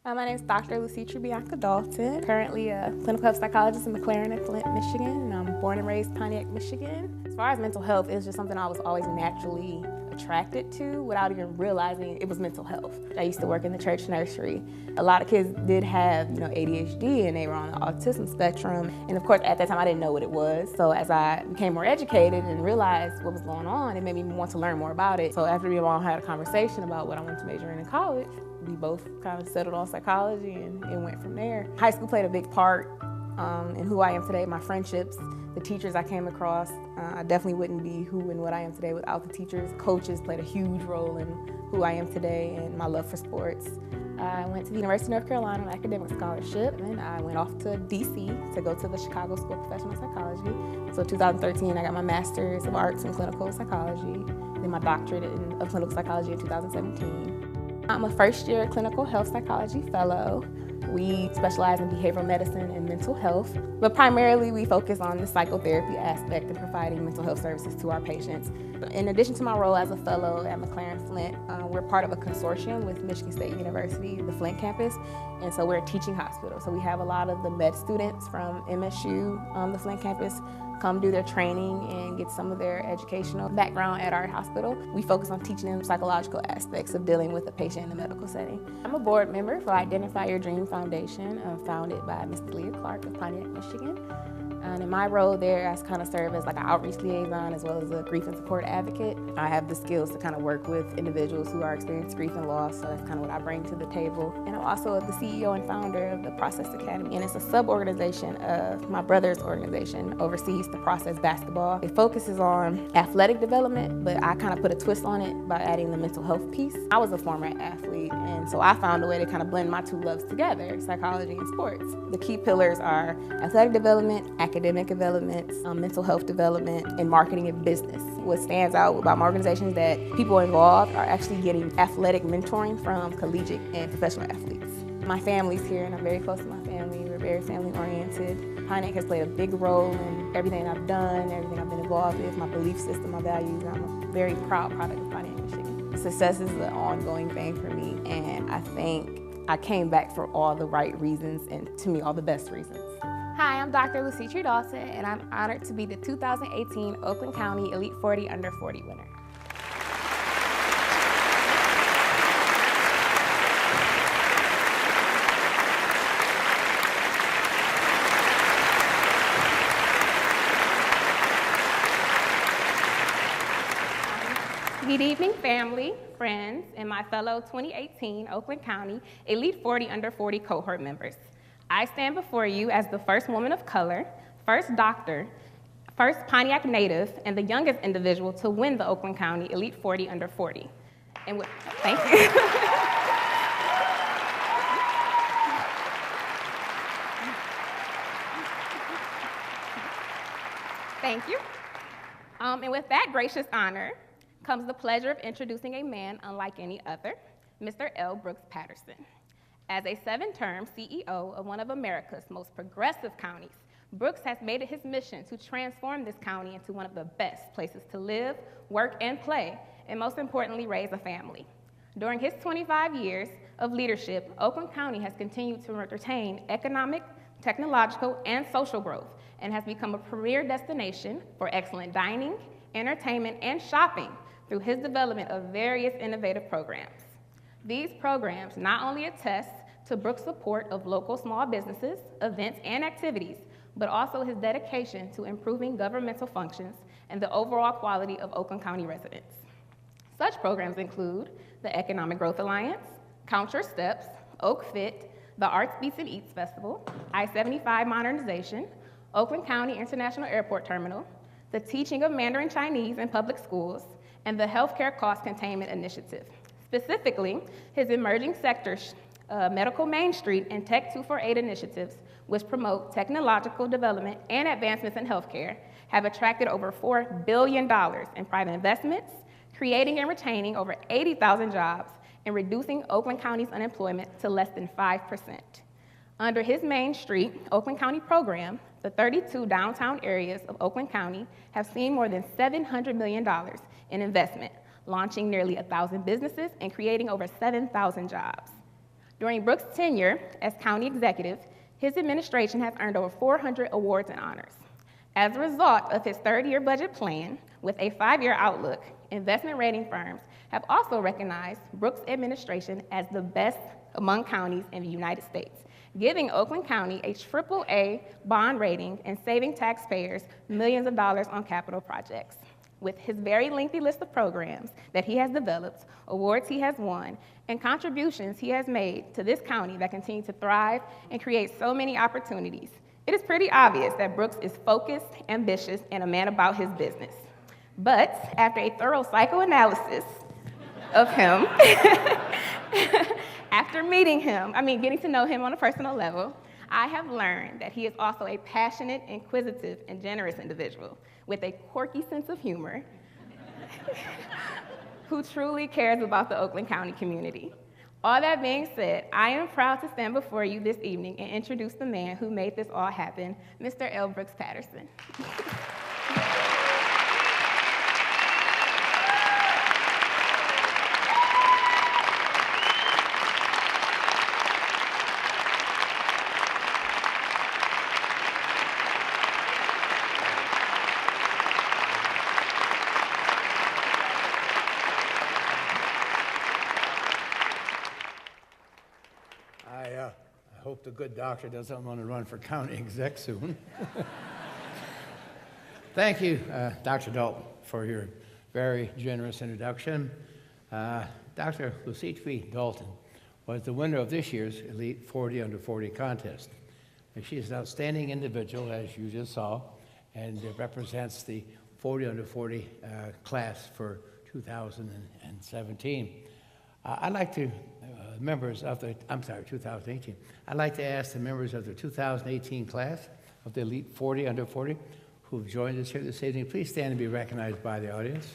My name is Dr. Bianca Dalton, currently a clinical health psychologist in McLaren and Flint, Michigan, and I'm born and raised Pontiac, Michigan. As far as mental health, it was just something I was always naturally attracted to without even realizing it was mental health. I used to work in the church nursery. A lot of kids did have, ADHD, and they were on the autism spectrum. And of course, at that time, I didn't know what it was. So as I became more educated and realized what was going on, it made me want to learn more about it. So after we all had a conversation about what I wanted to major in college, we both kind of settled on psychology, and it went from there. High school played a big part in who I am today, my friendships, the teachers I came across. I definitely wouldn't be who and what I am today without the teachers. Coaches played a huge role in who I am today and my love for sports. I went to the University of North Carolina on an academic scholarship, and I went off to DC to go to the Chicago School of Professional Psychology. So in 2013, I got my Master's of Arts in Clinical Psychology, then my doctorate of Clinical Psychology in 2017. I'm a first-year clinical health psychology fellow. We specialize in behavioral medicine and mental health, but primarily we focus on the psychotherapy aspect and providing mental health services to our patients. In addition to my role as a fellow at McLaren Flint, we're part of a consortium with Michigan State University, the Flint campus, and so we're a teaching hospital. So we have a lot of the med students from MSU, the Flint campus, come do their training and get some of their educational background at our hospital. We focus on teaching them psychological aspects of dealing with a patient in a medical setting. I'm a board member for Identify Your Dream Foundation, founded by Ms. Leah Clark of Pontiac, Michigan. And in my role there, I kind of serve as like an outreach liaison as well as a grief and support advocate. I have the skills to kind of work with individuals who are experiencing grief and loss, so that's kind of what I bring to the table. And I'm also the CEO and founder of the Process Academy, and it's a sub-organization of my brother's organization, oversees the Process Basketball. It focuses on athletic development, but I kind of put a twist on it by adding the mental health piece. I was a former athlete, and so I found a way to kind of blend my two loves together, psychology and sports. The key pillars are athletic development, academic development, mental health development, and marketing and business. What stands out about my organization is that people involved are actually getting athletic mentoring from collegiate and professional athletes. My family's here, and I'm very close to my family. We're very family-oriented. Pontiac has played a big role in everything I've done, everything I've been involved with, my belief system, my values. I'm a very proud product of Pontiac, Michigan. Success is an ongoing thing for me, and I think I came back for all the right reasons, and to me, all the best reasons. Hi, I'm Dr. Dawson, and I'm honored to be the 2018 Oakland County Elite 40 Under 40 winner. Good evening, family, friends, and my fellow 2018 Oakland County Elite 40 Under 40 cohort members. I stand before you as the first woman of color, first doctor, first Pontiac native, and the youngest individual to win the Oakland County Elite 40 Under 40. Thank you. Thank you. And with that gracious honor comes the pleasure of introducing a man unlike any other, Mr. L. Brooks Patterson. As a 7-term CEO of one of America's most progressive counties, Brooks has made it his mission to transform this county into one of the best places to live, work, and play, and most importantly, raise a family. During his 25 years of leadership, Oakland County has continued to retain economic, technological, and social growth, and has become a premier destination for excellent dining, entertainment, and shopping through his development of various innovative programs. These programs not only attest to Brooks' support of local small businesses, events, and activities, but also his dedication to improving governmental functions and the overall quality of Oakland County residents. Such programs include the Economic Growth Alliance, Count Your Steps, Oak Fit, the Arts Beats and Eats Festival, I-75 modernization, Oakland County International Airport Terminal, the teaching of Mandarin Chinese in public schools, and the Healthcare Cost Containment Initiative. Specifically, his emerging sectors, Medical Main Street and Tech 248 initiatives, which promote technological development and advancements in healthcare, have attracted over $4 billion in private investments, creating and retaining over 80,000 jobs, and reducing Oakland County's unemployment to less than 5%. Under his Main Street Oakland County program, the 32 downtown areas of Oakland County have seen more than $700 million in investment, launching nearly 1,000 businesses and creating over 7,000 jobs. During Brooks' tenure as county executive, his administration has earned over 400 awards and honors. As a result of his third-year budget plan with a 5-year outlook, investment rating firms have also recognized Brooks' administration as the best among counties in the United States, giving Oakland County a AAA bond rating and saving taxpayers millions of dollars on capital projects. With his very lengthy list of programs that he has developed, awards he has won, and contributions he has made to this county that continue to thrive and create so many opportunities, it is pretty obvious that Brooks is focused, ambitious, and a man about his business. But after a thorough psychoanalysis of him, after meeting him, getting to know him on a personal level, I have learned that he is also a passionate, inquisitive, and generous individual with a quirky sense of humor who truly cares about the Oakland County community. All that being said, I am proud to stand before you this evening and introduce the man who made this all happen, Mr. L. Brooks Patterson. I hope the good doctor doesn't want to run for county exec soon. Thank you, Dr. Dalton, for your very generous introduction. Dr. Sue Dalton was the winner of this year's Elite 40 Under 40 contest. And she is an outstanding individual, as you just saw, and represents the 40 Under 40 class for 2017. I'd like to, 2018. I'd like to ask the members of the 2018 class of the Elite 40 Under 40 who've joined us here this evening, please stand and be recognized by the audience.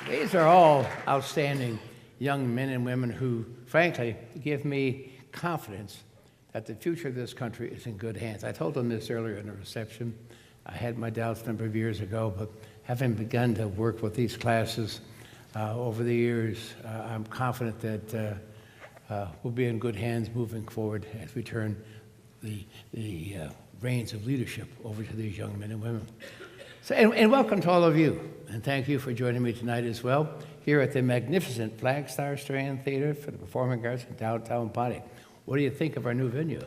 These are all outstanding young men and women who, frankly, give me confidence that the future of this country is in good hands. I told them this earlier in the reception. I had my doubts a number of years ago, but having begun to work with these classes over the years, I'm confident that we'll be in good hands moving forward as we turn the reins of leadership over to these young men and women. So, and welcome to all of you, and thank you for joining me tonight as well, here at the magnificent Flag Star Strand Theater for the Performing Arts in downtown Pontiac. What do you think of our new venue?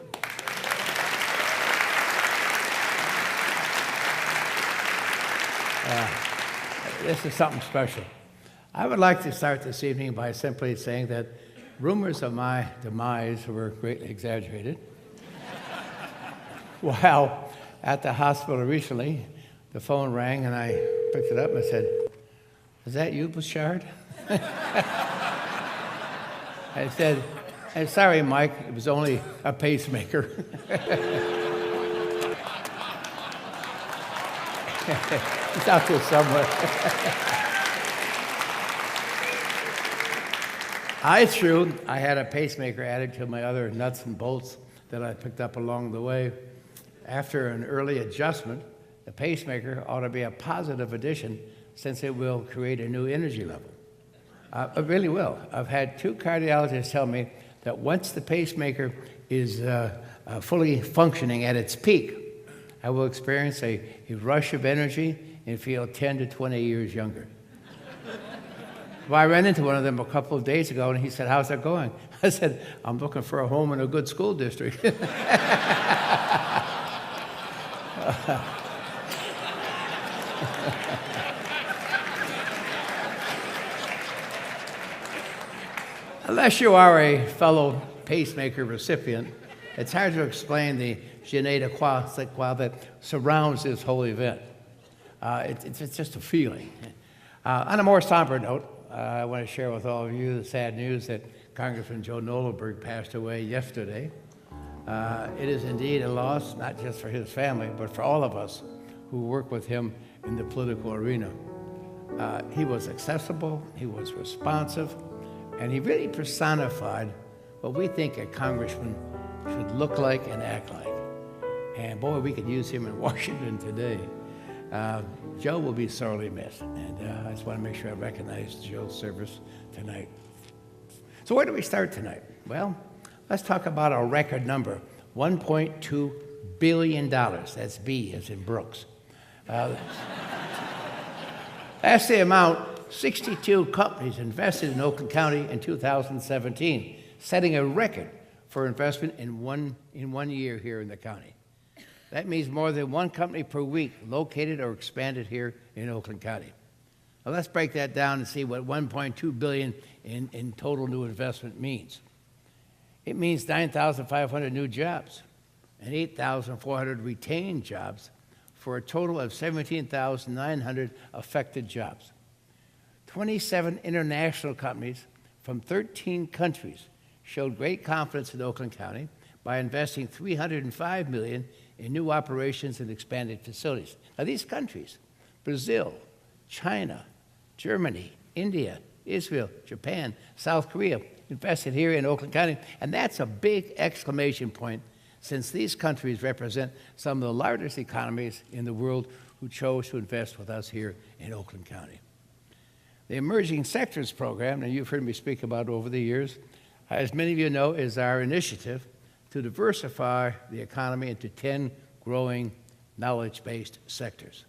This is something special. I would like to start this evening by simply saying that rumors of my demise were greatly exaggerated. While at the hospital recently, the phone rang and I picked it up and I said, "Is that you, Bouchard?" I said, "I'm sorry, Mike, it was only a pacemaker." It's out there somewhere. It's true, I had a pacemaker added to my other nuts and bolts that I picked up along the way. After an early adjustment, the pacemaker ought to be a positive addition since it will create a new energy level. It really will. I've had 2 cardiologists tell me that once the pacemaker is fully functioning at its peak, I will experience a rush of energy and feel 10 to 20 years younger. Well, I ran into one of them a couple of days ago, and he said, "How's that going?" I said, "I'm looking for a home in a good school district." Unless you are a fellow pacemaker recipient, it's hard to explain the je ne sais quoi that surrounds this whole event. It's just a feeling. On a more somber note, I want to share with all of you the sad news that Congressman Joe Nolenberg passed away yesterday. It is indeed a loss, not just for his family, but for all of us who work with him in the political arena. He was accessible, he was responsive, and he really personified what we think a congressman should look like and act like. And boy, we could use him in Washington today. Joe will be sorely missed, and I just want to make sure I recognize Joe's service tonight. So where do we start tonight? Well, let's talk about our record number, $1.2 billion. That's B as in Brooks. That's the amount 62 companies invested in Oakland County in 2017, setting a record for investment in one year here in the county. That means more than one company per week located or expanded here in Oakland County. Now let's break that down and see what $1.2 billion in total new investment means. It means 9,500 new jobs and 8,400 retained jobs for a total of 17,900 affected jobs. 27 international companies from 13 countries showed great confidence in Oakland County by investing $305 million in new operations and expanded facilities. Now these countries, Brazil, China, Germany, India, Israel, Japan, South Korea, invested here in Oakland County, and that's a big exclamation point since these countries represent some of the largest economies in the world who chose to invest with us here in Oakland County. The Emerging Sectors Program, and you've heard me speak about it over the years, as many of you know, is our initiative to diversify the economy into 10 growing knowledge-based sectors.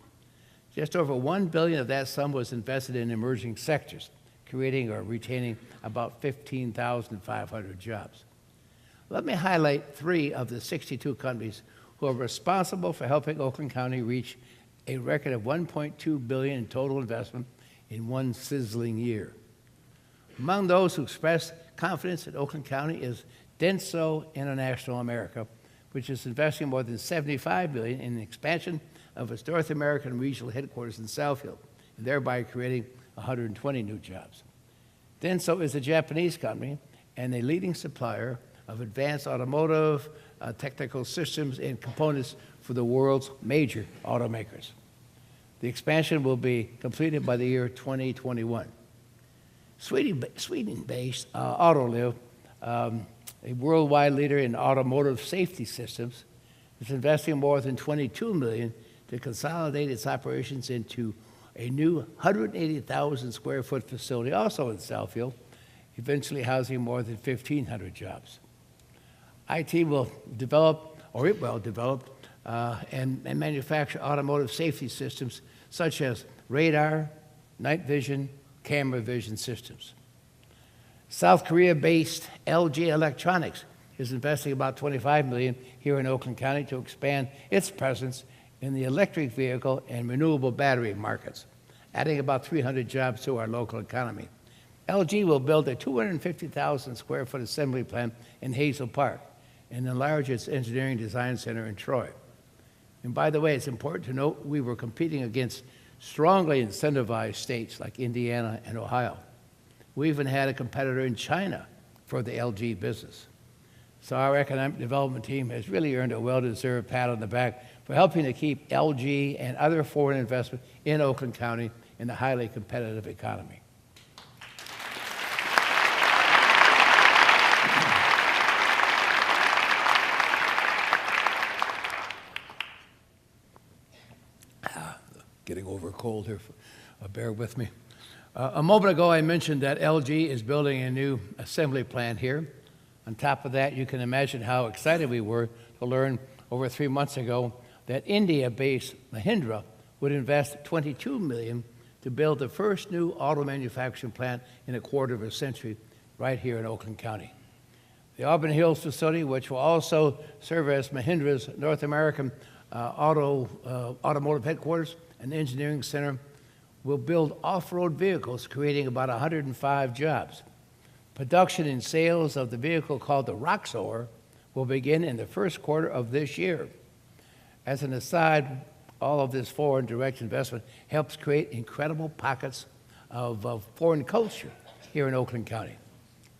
Just over $1 billion of that sum was invested in emerging sectors, creating or retaining about 15,500 jobs. Let me highlight 3 of the 62 companies who are responsible for helping Oakland County reach a record of $1.2 billion in total investment in one sizzling year. Among those who expressed confidence in Oakland County is Denso International America, which is investing more than $75 billion in the expansion of its North American regional headquarters in Southfield, and thereby creating 120 new jobs. Denso is a Japanese company and a leading supplier of advanced automotive, technical systems and components for the world's major automakers. The expansion will be completed by the year 2021. Sweden-based Autoliv, a worldwide leader in automotive safety systems, is investing more than $22 million to consolidate its operations into a new 180,000 square foot facility, also in Southfield, eventually housing more than 1,500 jobs. IT will develop, or it will develop, and manufacture automotive safety systems such as radar, night vision, camera vision systems. South Korea-based LG Electronics is investing about $25 million here in Oakland County to expand its presence in the electric vehicle and renewable battery markets, adding about 300 jobs to our local economy. LG will build a 250,000 square foot assembly plant in Hazel Park and enlarge its engineering design center in Troy. And by the way, it's important to note we were competing against strongly incentivized states like Indiana and Ohio. We even had a competitor in China for the LG business. So our economic development team has really earned a well-deserved pat on the back for helping to keep LG and other foreign investment in Oakland County in a highly competitive economy. Getting over a cold here, bear with me. A moment ago, I mentioned that LG is building a new assembly plant here. On top of that, you can imagine how excited we were to learn over 3 months ago that India-based Mahindra would invest $22 million to build the first new auto manufacturing plant in a quarter of a century right here in Oakland County. The Auburn Hills facility, which will also serve as Mahindra's North American automotive headquarters and engineering center, will build off-road vehicles, creating about 105 jobs. Production and sales of the vehicle called the Roxor will begin in the first quarter of this year. As an aside, all of this foreign direct investment helps create incredible pockets of foreign culture here in Oakland County.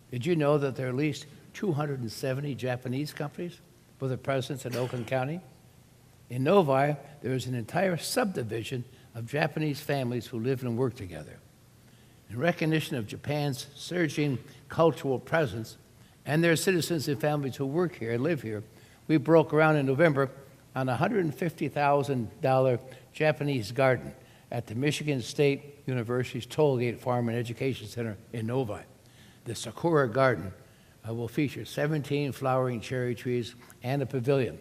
Did you know that there are at least 270 Japanese companies with a presence in Oakland County? In Novi, there is an entire subdivision of Japanese families who live and work together. In recognition of Japan's surging cultural presence and their citizens and families who work here and live here. We broke ground in November on a $150,000 Japanese garden at the Michigan State University's Tollgate Farm and Education Center in Novi. The Sakura Garden will feature 17 flowering cherry trees and a pavilion.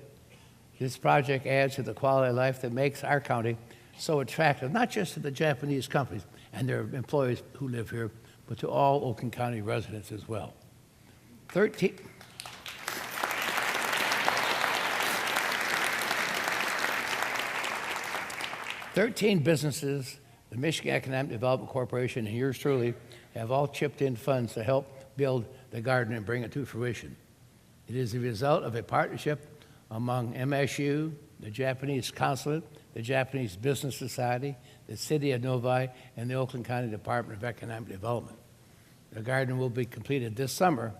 This project adds to the quality of life that makes our county so attractive, not just to the Japanese companies and their employees who live here, but to all Oakland County residents as well. 13 businesses, the Michigan Economic Development Corporation, and yours truly, have all chipped in funds to help build the garden and bring it to fruition. It is the result of a partnership among MSU, the Japanese Consulate, the Japanese Business Society, the City of Novi, and the Oakland County Department of Economic Development. The garden will be completed this summer,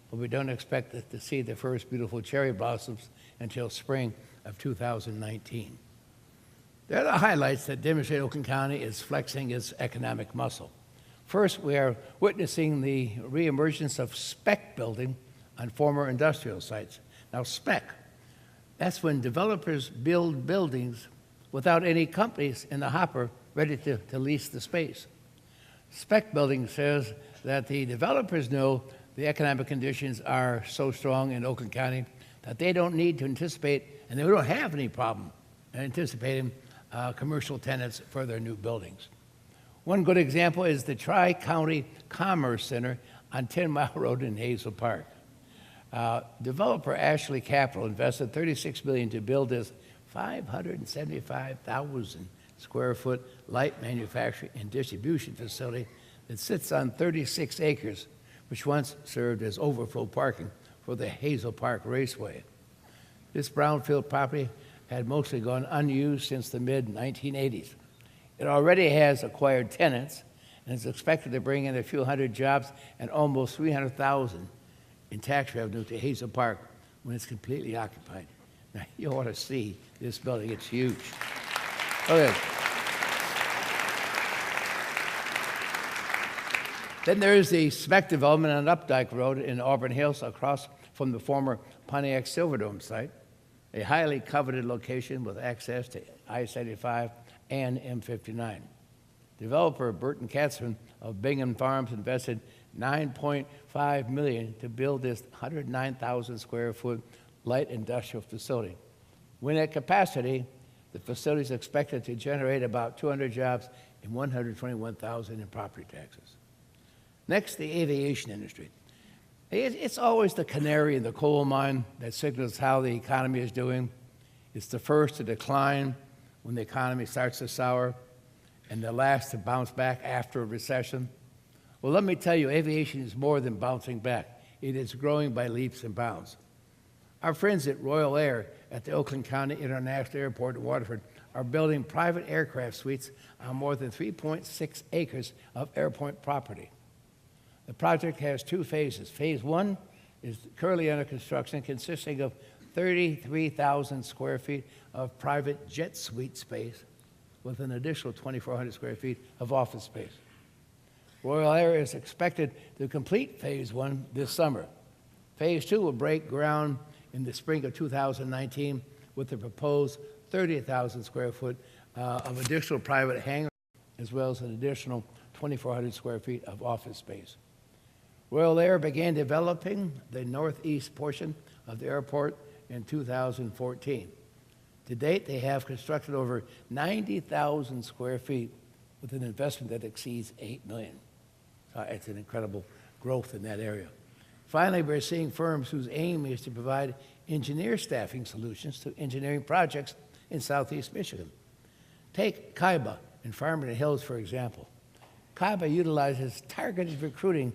but we don't expect to see the first beautiful cherry blossoms until spring of 2019. There are the highlights that demonstrate Oakland County is flexing its economic muscle. First, we are witnessing the reemergence of spec building on former industrial sites. Now, spec, that's when developers build buildings without any companies in the hopper ready to lease the space. Spec building says that the developers know the economic conditions are so strong in Oakland County that they don't need to anticipate, and they don't have any problem anticipating commercial tenants for their new buildings. One good example is the Tri-County Commerce Center on 10 Mile Road in Hazel Park. Developer Ashley Capital invested $36 million to build this 575,000 square foot light manufacturing and distribution facility that sits on 36 acres, which once served as overflow parking for the Hazel Park Raceway. This brownfield property had mostly gone unused since the mid-1980s. It already has acquired tenants and is expected to bring in a few hundred jobs and almost $300,000 in tax revenue to Hazel Park when it's completely occupied. Now, you ought to see this building. It's huge. Okay. Then there's the spec development on Updike Road in Auburn Hills across from the former Pontiac Silverdome site, a highly coveted location with access to I-75 and M59. Developer Burton Katzman of Bingham Farms invested $9.5 million to build this 109,000 square foot light industrial facility. When at capacity, the facility is expected to generate about 200 jobs and $121,000 in property taxes. Next, the aviation industry. It's always the canary in the coal mine that signals how the economy is doing. It's the first to decline when the economy starts to sour, and the last to bounce back after a recession. Well, let me tell you, aviation is more than bouncing back. It is growing by leaps and bounds. Our friends at Royal Air at the Oakland County International Airport in Waterford are building private aircraft suites on more than 3.6 acres of airport property. The project has two phases. Phase one is currently under construction, consisting of 33,000 square feet of private jet suite space with an additional 2,400 square feet of office space. Royal Air is expected to complete phase one this summer. Phase two will break ground in the spring of 2019 with the proposed 30,000 square foot of additional private hangar, as well as an additional 2,400 square feet of office space. Royal Air began developing the northeast portion of the airport in 2014. To date, they have constructed over 90,000 square feet with an investment that exceeds $8 million. It's an incredible growth in that area. Finally, we're seeing firms whose aim is to provide engineer staffing solutions to engineering projects in Southeast Michigan. Take Kaiba in Farmington Hills, for example. Kaiba utilizes targeted recruiting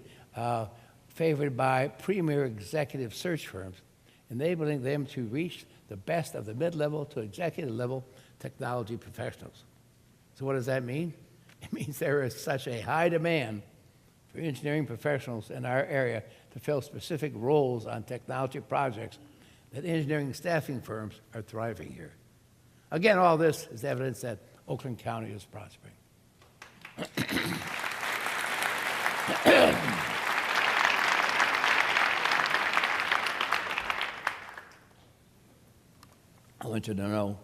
favored by premier executive search firms, enabling them to reach the best of the mid-level to executive level technology professionals. So what does that mean? It means there is such a high demand for engineering professionals in our area to fill specific roles on technology projects that engineering staffing firms are thriving here. Again, all this is evidence that Oakland County is prospering. I want you to know,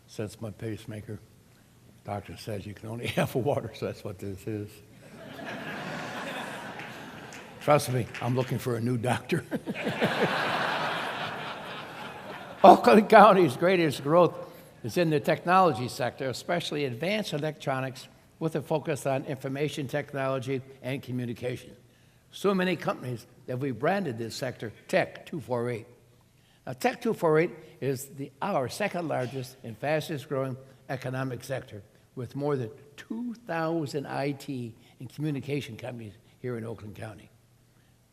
since my pacemaker, doctor says you can only have water, so that's what this is. Trust me, I'm looking for a new doctor. Oakland County's greatest growth is in the technology sector, especially advanced electronics with a focus on information technology and communication. So many companies that we branded this sector Tech 248. Now, Tech 248 is our second largest and fastest growing economic sector, with more than 2,000 IT and communication companies here in Oakland County.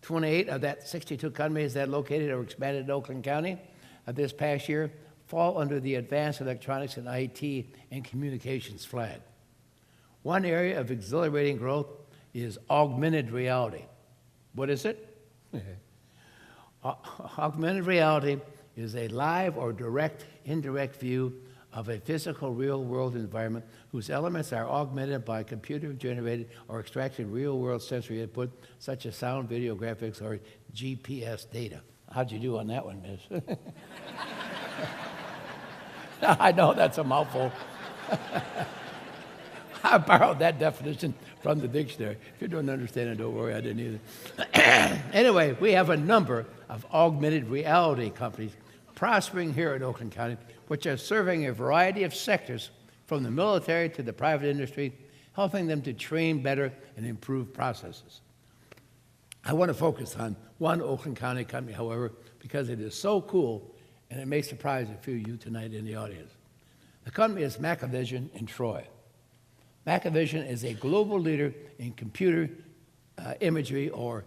28 of that 62 companies that located or expanded in Oakland County this past year fall under the advanced electronics and IT and communications flag. One area of exhilarating growth is augmented reality. What is it? Augmented reality is a live or indirect view of a physical real-world environment whose elements are augmented by computer-generated or extracted real-world sensory input, such as sound, video, graphics, or GPS data. How'd you do on that one, miss? I know that's a mouthful. I borrowed that definition from the dictionary. If you don't understand it, don't worry, I didn't either. Anyway, we have a number of augmented reality companies prospering here in Oakland County, which are serving a variety of sectors, from the military to the private industry, helping them to train better and improve processes. I want to focus on one Oakland County company, however, because it is so cool, and it may surprise a few of you tonight in the audience. The company is Macavision in Troy. Macavision is a global leader in computer imagery, or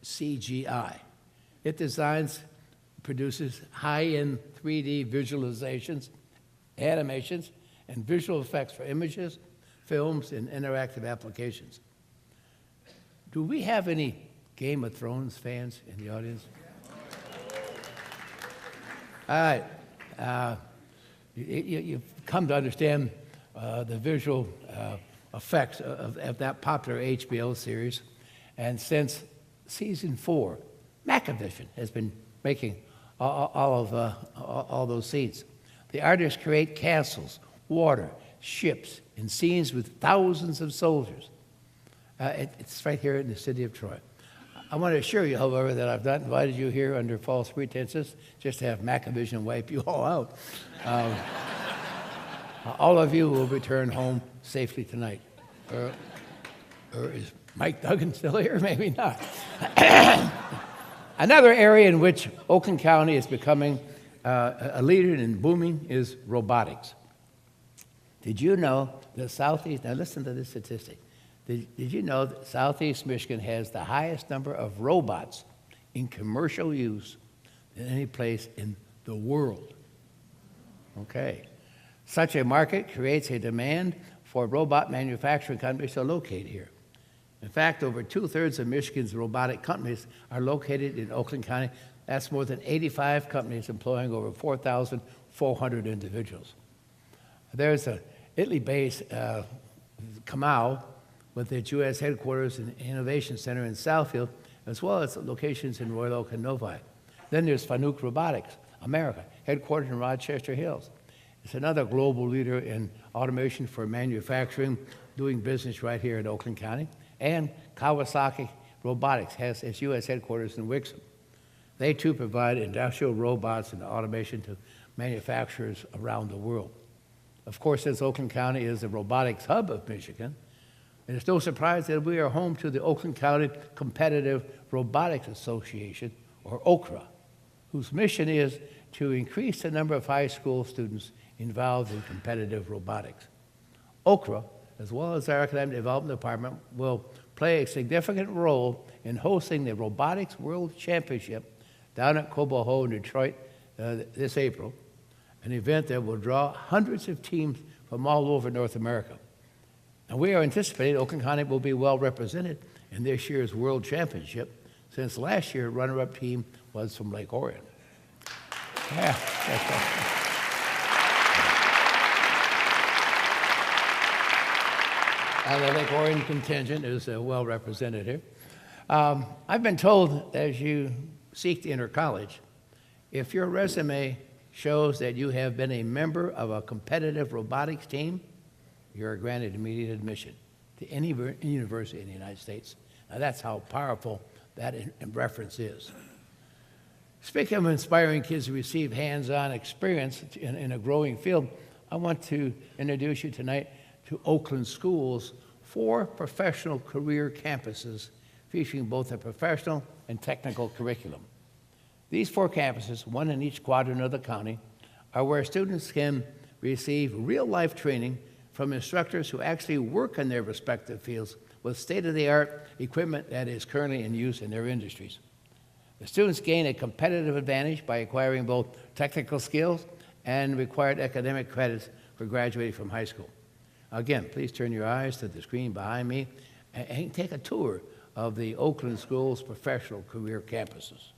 CGI. It designs, produces high-end 3D visualizations, animations, and visual effects for images, films, and interactive applications. Do we have any Game of Thrones fans in the audience? All right. You've come to understand the visual effects of that popular HBO series. And since season 4, Macavision has been making all those scenes. The artists create castles, water, ships, and scenes with thousands of soldiers. It's right here in the city of Troy. I want to assure you, however, that I've not invited you here under false pretenses just to have Macavision wipe you all out. All of you will return home safely tonight. Or is Mike Duggan still here? Maybe not. Another area in which Oakland County is becoming a leader and booming is robotics. Did you know that Southeast, now listen to this statistic. Did you know that Southeast Michigan has the highest number of robots in commercial use than any place in the world? Okay. Such a market creates a demand for robot manufacturing companies to locate here. In fact, over 2/3 of Michigan's robotic companies are located in Oakland County. That's more than 85 companies employing over 4,400 individuals. There's an Italy-based Kamau with its U.S. headquarters and innovation center in Southfield, as well as locations in Royal Oak and Novi. Then there's Fanuc Robotics, America, headquartered in Rochester Hills. It's another global leader in automation for manufacturing, doing business right here in Oakland County. And Kawasaki Robotics has its U.S. headquarters in Wixom. They, too, provide industrial robots and automation to manufacturers around the world. Of course, since Oakland County is the robotics hub of Michigan, and it's no surprise that we are home to the Oakland County Competitive Robotics Association, or OCRA, whose mission is to increase the number of high school students involved in competitive robotics. OCRA, as well as our Academic Development Department, will play a significant role in hosting the Robotics World Championship down at Cobo Ho in Detroit this April, an event that will draw hundreds of teams from all over North America. And we are anticipating Oakland County will be well represented in this year's World Championship, since last year runner-up team was from Lake Orion. Yeah. And the Lake Orion contingent is well represented here. I've been told, as you seek to enter college, if your resume shows that you have been a member of a competitive robotics team, you are granted immediate admission to any university in the United States. Now that's how powerful that in reference is. Speaking of inspiring kids to receive hands-on experience in a growing field, I want to introduce you tonight to Oakland Schools' 4 professional career campuses featuring both a professional and technical curriculum. These 4 campuses, one in each quadrant of the county, are where students can receive real-life training from instructors who actually work in their respective fields with state-of-the-art equipment that is currently in use in their industries. The students gain a competitive advantage by acquiring both technical skills and required academic credits for graduating from high school. Again, please turn your eyes to the screen behind me and take a tour of the Oakland Schools' professional career campuses.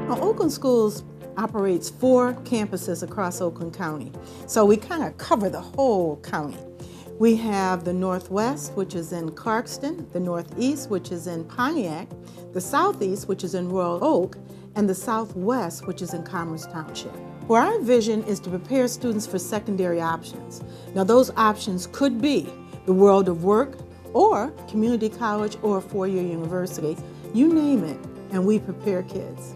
Now, Oakland Schools operates 4 campuses across Oakland County, so we kind of cover the whole county. We have the Northwest, which is in Clarkston, the Northeast, which is in Pontiac, the Southeast, which is in Royal Oak, and the Southwest, which is in Commerce Township. Where our vision is to prepare students for secondary options. Now, those options could be the world of work, or community college, or a 4-year university. You name it, and we prepare kids.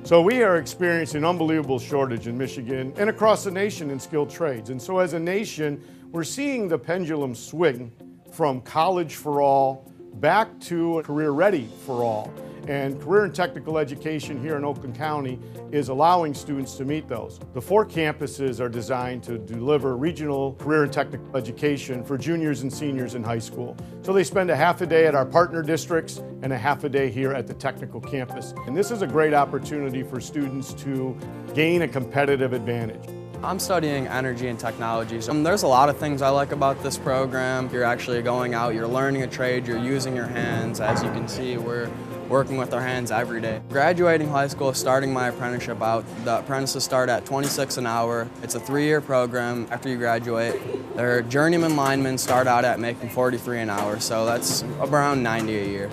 So we are experiencing an unbelievable shortage in Michigan and across the nation in skilled trades. And so as a nation, we're seeing the pendulum swing from college for all back to career ready for all. And career and technical education here in Oakland County is allowing students to meet those. The 4 campuses are designed to deliver regional career and technical education for juniors and seniors in high school. So they spend a half a day at our partner districts and a half a day here at the technical campus. And this is a great opportunity for students to gain a competitive advantage. I'm studying energy and technology. So there's a lot of things I like about this program. You're actually going out, you're learning a trade, you're using your hands. As you can see, we're working with our hands every day. Graduating high school, starting my apprenticeship out, the apprentices start at $26 an hour. It's a 3-year program. After you graduate, their journeyman linemen start out at making $43 an hour, so that's around $90 a year.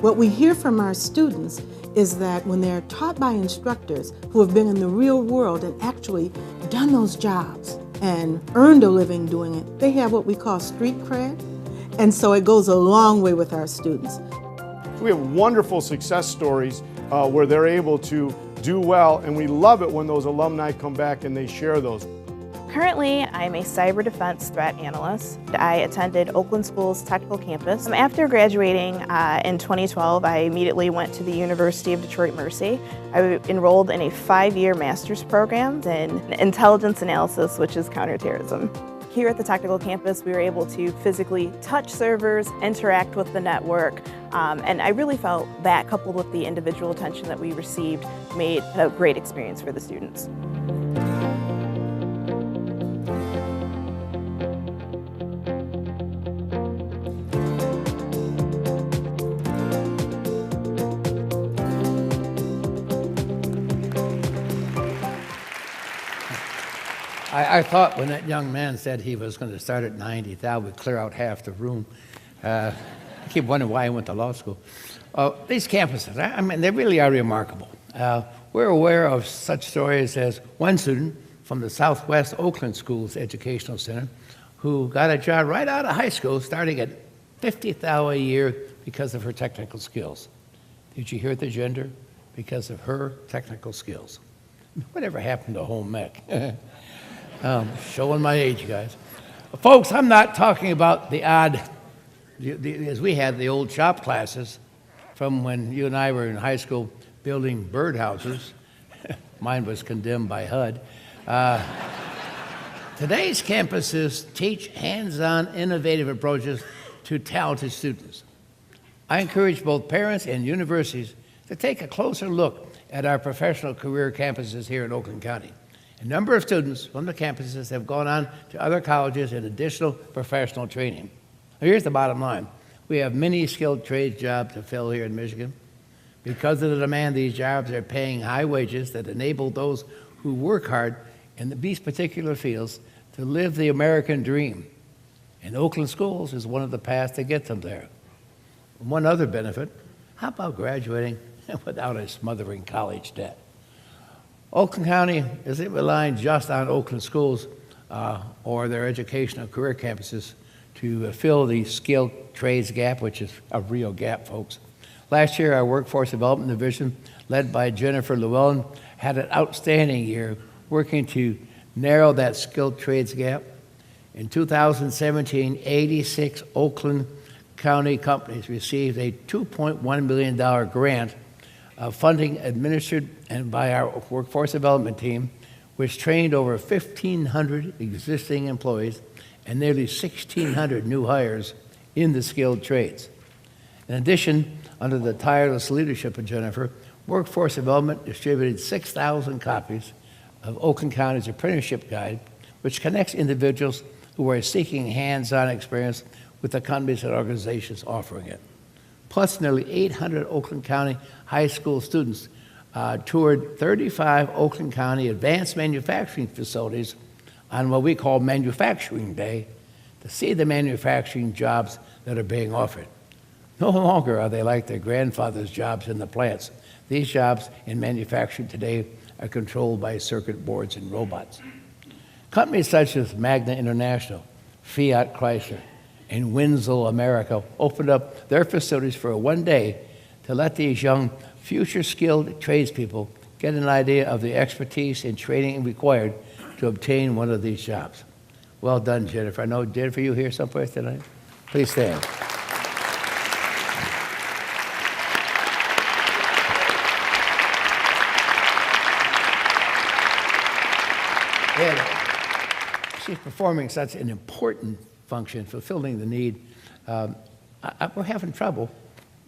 What we hear from our students is that when they're taught by instructors who have been in the real world and actually done those jobs and earned a living doing it, they have what we call street cred, and so it goes a long way with our students. We have wonderful success stories where they're able to do well, and we love it when those alumni come back and they share those. Currently, I'm a cyber defense threat analyst. I attended Oakland Schools Technical Campus. After graduating in 2012, I immediately went to the University of Detroit Mercy. I enrolled in a 5-year master's program in intelligence analysis, which is counterterrorism. Here at the technical campus, we were able to physically touch servers, interact with the network, and I really felt that, coupled with the individual attention that we received, made a great experience for the students. I thought when that young man said he was going to start at 90, that would clear out half the room. I keep wondering why I went to law school. These campuses, I mean, they really are remarkable. We're aware of such stories as one student from the Southwest Oakland Schools Educational Center who got a job right out of high school starting at $50,000 a year because of her technical skills. Did you hear the gender? Because of her technical skills. Whatever happened to home ec? Showing my age, guys. Folks, I'm not talking about the odd, as we had the old shop classes from when you and I were in high school building birdhouses. Mine was condemned by HUD. Today's campuses teach hands-on, innovative approaches to talented students. I encourage both parents and universities to take a closer look at our professional career campuses here in Oakland County. A number of students from the campuses have gone on to other colleges in additional professional training. Now, here's the bottom line. We have many skilled trades jobs to fill here in Michigan. Because of the demand, these jobs are paying high wages that enable those who work hard in these particular fields to live the American dream. and Oakland Schools is one of the paths to get them there. One other benefit, how about graduating without a smothering college debt? Oakland County isn't relying just on Oakland Schools or their educational career campuses to fill the skilled trades gap, which is a real gap, folks. Last year, our Workforce Development Division, led by Jennifer Llewellyn, had an outstanding year working to narrow that skilled trades gap. In 2017, 86 Oakland County companies received a $2.1 million grant of funding administered and by our workforce development team, which trained over 1,500 existing employees and nearly 1,600 new hires in the skilled trades. In addition, under the tireless leadership of Jennifer, Workforce Development distributed 6,000 copies of Oakland County's Apprenticeship Guide, which connects individuals who are seeking hands-on experience with the companies and organizations offering it. Plus, nearly 800 Oakland County high school students toured 35 Oakland County advanced manufacturing facilities on what we call Manufacturing Day to see the manufacturing jobs that are being offered. No longer are they like their grandfather's jobs in the plants. These jobs in manufacturing today are controlled by circuit boards and robots. Companies such as Magna International, Fiat Chrysler, and Winslow America opened up their facilities for one day to let these young, future-skilled tradespeople get an idea of the expertise and training required to obtain one of these jobs. Well done, Jennifer. I know, Jennifer, you here someplace tonight? Please stand. And she's performing such an important function, fulfilling the need. We're having trouble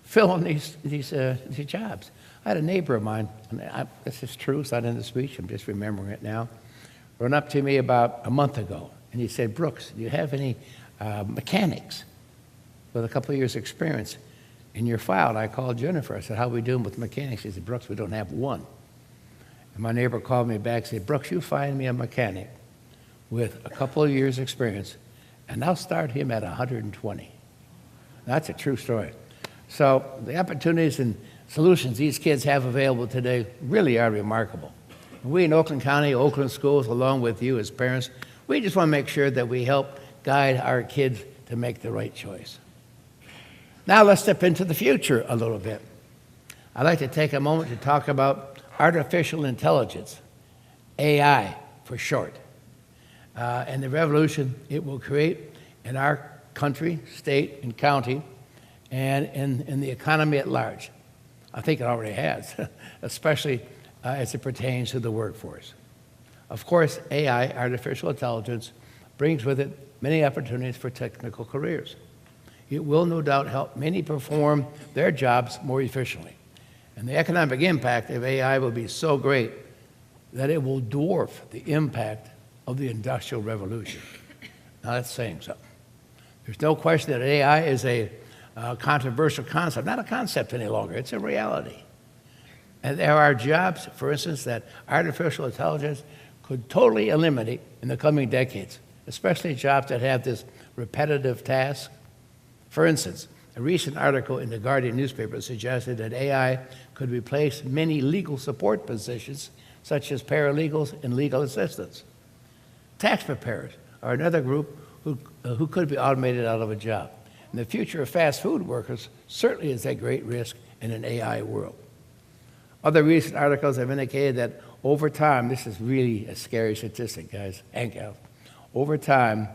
filling these jobs. I had a neighbor of mine, and this is true, it's not in the speech, I'm just remembering it now, run up to me about a month ago, and he said, Brooks, do you have any mechanics with a couple of years' experience in your file? And I called Jennifer. I said, how are we doing with mechanics? He said, Brooks, we don't have one. And my neighbor called me back and said, Brooks, you find me a mechanic with a couple of years' experience, and I'll start him at 120. That's a true story. So the opportunities and solutions these kids have available today really are remarkable. We in Oakland County, Oakland Schools, along with you as parents, we just want to make sure that we help guide our kids to make the right choice. Now let's step into the future a little bit. I'd like to take a moment to talk about artificial intelligence, AI for short, and the revolution it will create in our country, state, and county, and in the economy at large. I think it already has, especially as it pertains to the workforce. Of course, AI, artificial intelligence, brings with it many opportunities for technical careers. It will no doubt help many perform their jobs more efficiently. And the economic impact of AI will be so great that it will dwarf the impact of the Industrial Revolution. Now that's saying something. There's no question that AI is a controversial concept, not a concept any longer, it's a reality. And there are jobs, for instance, that artificial intelligence could totally eliminate in the coming decades, especially jobs that have this repetitive task. For instance, a recent article in the Guardian newspaper suggested that AI could replace many legal support positions, such as paralegals and legal assistants. Tax preparers are another group who could be automated out of a job. And the future of fast food workers certainly is at great risk in an AI world. Other recent articles have indicated that over time, this is really a scary statistic, guys and gals, over time,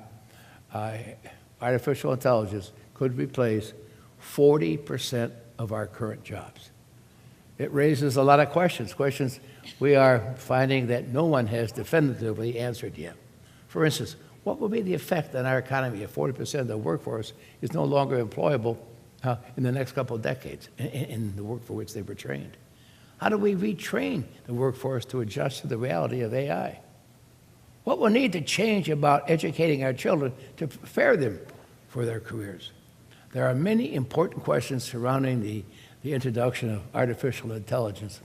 artificial intelligence could replace 40% of our current jobs. It raises a lot of questions we are finding that no one has definitively answered yet. For instance, what will be the effect on our economy if 40% of the workforce is no longer employable in the next couple of decades in the work for which they were trained? How do we retrain the workforce to adjust to the reality of AI? What will need to change about educating our children to prepare them for their careers? There are many important questions surrounding the introduction of artificial intelligence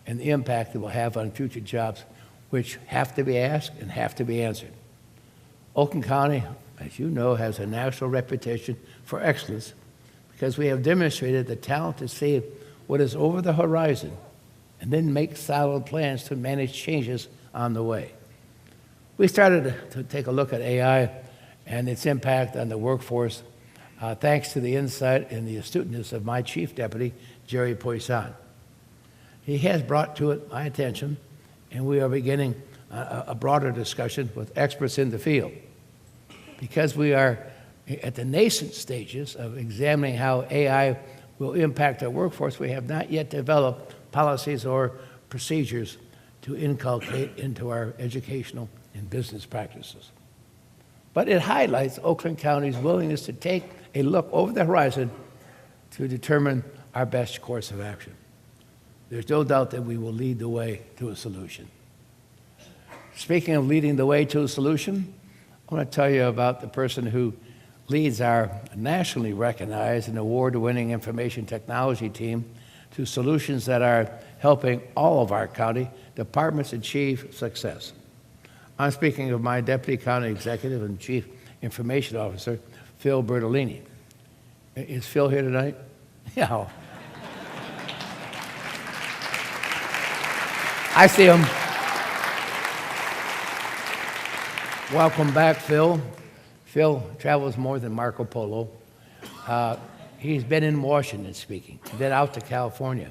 and the impact it will have on future jobs, which have to be asked and have to be answered. Oakland County as you know, has a national reputation for excellence because we have demonstrated the talent to see what is over the horizon and then make solid plans to manage changes on the way. We started to take a look at AI and its impact on the workforce thanks to the insight and the astuteness of my chief deputy, Jerry Poisson. He has brought to it my attention, and we are beginning a broader discussion with experts in the field. Because we are at the nascent stages of examining how AI will impact our workforce, we have not yet developed policies or procedures to inculcate into our educational and business practices. But it highlights Oakland County's willingness to take a look over the horizon to determine our best course of action. There's no doubt that we will lead the way to a solution. Speaking of leading the way to a solution, I want to tell you about the person who leads our nationally recognized and award-winning information technology team to solutions that are helping all of our county departments achieve success. I'm speaking of my Deputy County Executive and Chief Information Officer, Phil Bertolini. Is Phil here tonight? Yeah. I see him. Welcome back, Phil. Phil travels more than Marco Polo. He's been in Washington speaking, then out to California,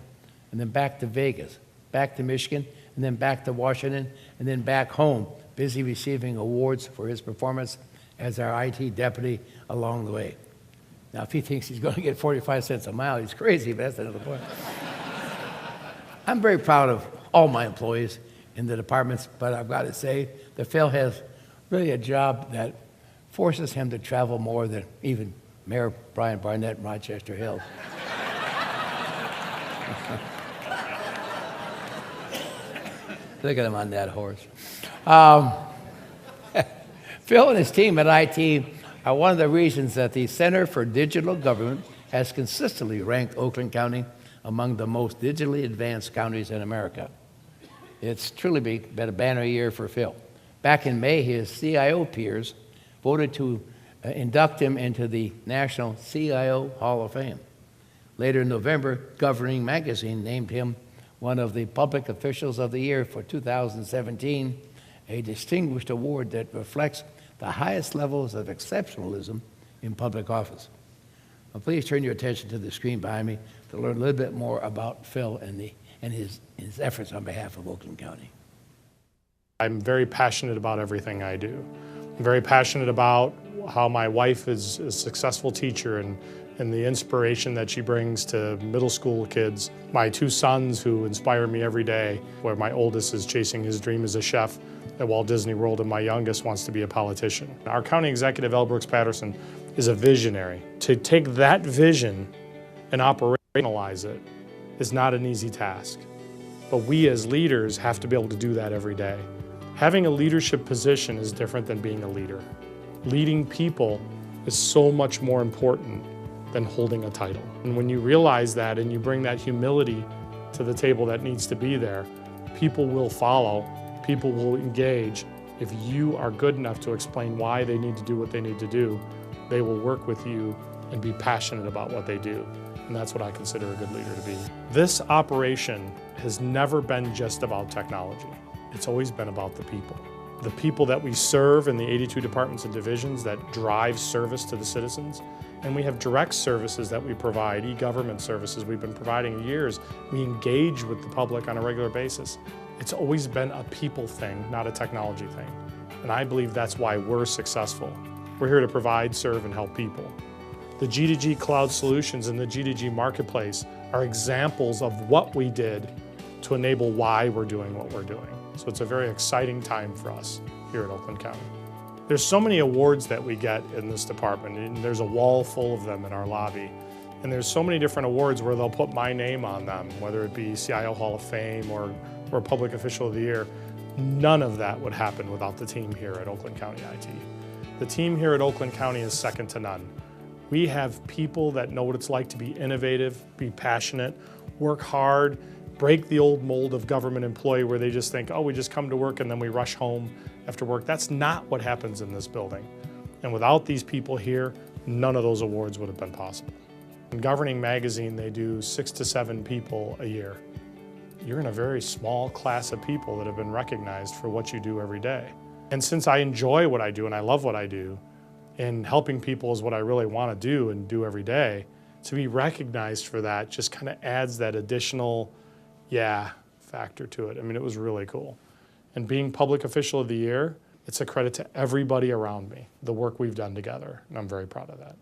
and then back to Vegas, back to Michigan, and then back to Washington, and then back home, busy receiving awards for his performance as our IT deputy along the way. Now, if he thinks he's going to get 45 cents a mile, he's crazy, but that's another point. I'm very proud of all my employees in the departments, but I've got to say that Phil has really a job that forces him to travel more than even Mayor Brian Barnett in Rochester Hills. Look at him on that horse. Phil and his team at IT are one of the reasons that the Center for Digital Government has consistently ranked Oakland County among the most digitally advanced counties in America. It's truly been a banner year for Phil. Back in May, his CIO peers voted to induct him into the National CIO Hall of Fame. Later in November, Governing Magazine named him one of the Public Officials of the Year for 2017, a distinguished award that reflects the highest levels of exceptionalism in public office. Now, please turn your attention to the screen behind me to learn a little bit more about Phil and his efforts on behalf of Oakland County. I'm very passionate about everything I do. I'm very passionate about how my wife is a successful teacher and the inspiration that she brings to middle school kids. My two sons who inspire me every day, where my oldest is chasing his dream as a chef at Walt Disney World and my youngest wants to be a politician. Our County Executive L. Patterson is a visionary. To take that vision and operationalize it is not an easy task. But we as leaders have to be able to do that every day. Having a leadership position is different than being a leader. Leading people is so much more important than holding a title. And when you realize that and you bring that humility to the table that needs to be there, people will follow, people will engage. If you are good enough to explain why they need to do what they need to do, they will work with you and be passionate about what they do. And that's what I consider a good leader to be. This operation has never been just about technology. It's always been about the people. The people that we serve in the 82 departments and divisions that drive service to the citizens. And we have direct services that we provide, e-government services we've been providing years. We engage with the public on a regular basis. It's always been a people thing, not a technology thing. And I believe that's why we're successful. We're here to provide, serve, and help people. The G2G Cloud Solutions and the G2G Marketplace are examples of what we did to enable why we're doing what we're doing. So it's a very exciting time for us here at Oakland County. There's so many awards that we get in this department, and there's a wall full of them in our lobby. And there's so many different awards where they'll put my name on them, whether it be CIO Hall of Fame or Public Official of the Year. None of that would happen without the team here at Oakland County IT. The team here at Oakland County is second to none. We have people that know what it's like to be innovative, be passionate, work hard, break the old mold of government employee where they just think, oh, we just come to work and then we rush home after work. That's not what happens in this building. And without these people here, none of those awards would have been possible. In Governing Magazine, they do 6 to 7 people a year. You're in a very small class of people that have been recognized for what you do every day. And since I enjoy what I do and I love what I do, and helping people is what I really want to do and do every day, to be recognized for that just kind of adds that additional, factor to it. I mean, it was really cool. And being Public Official of the Year, it's a credit to everybody around me, the work we've done together, and I'm very proud of that.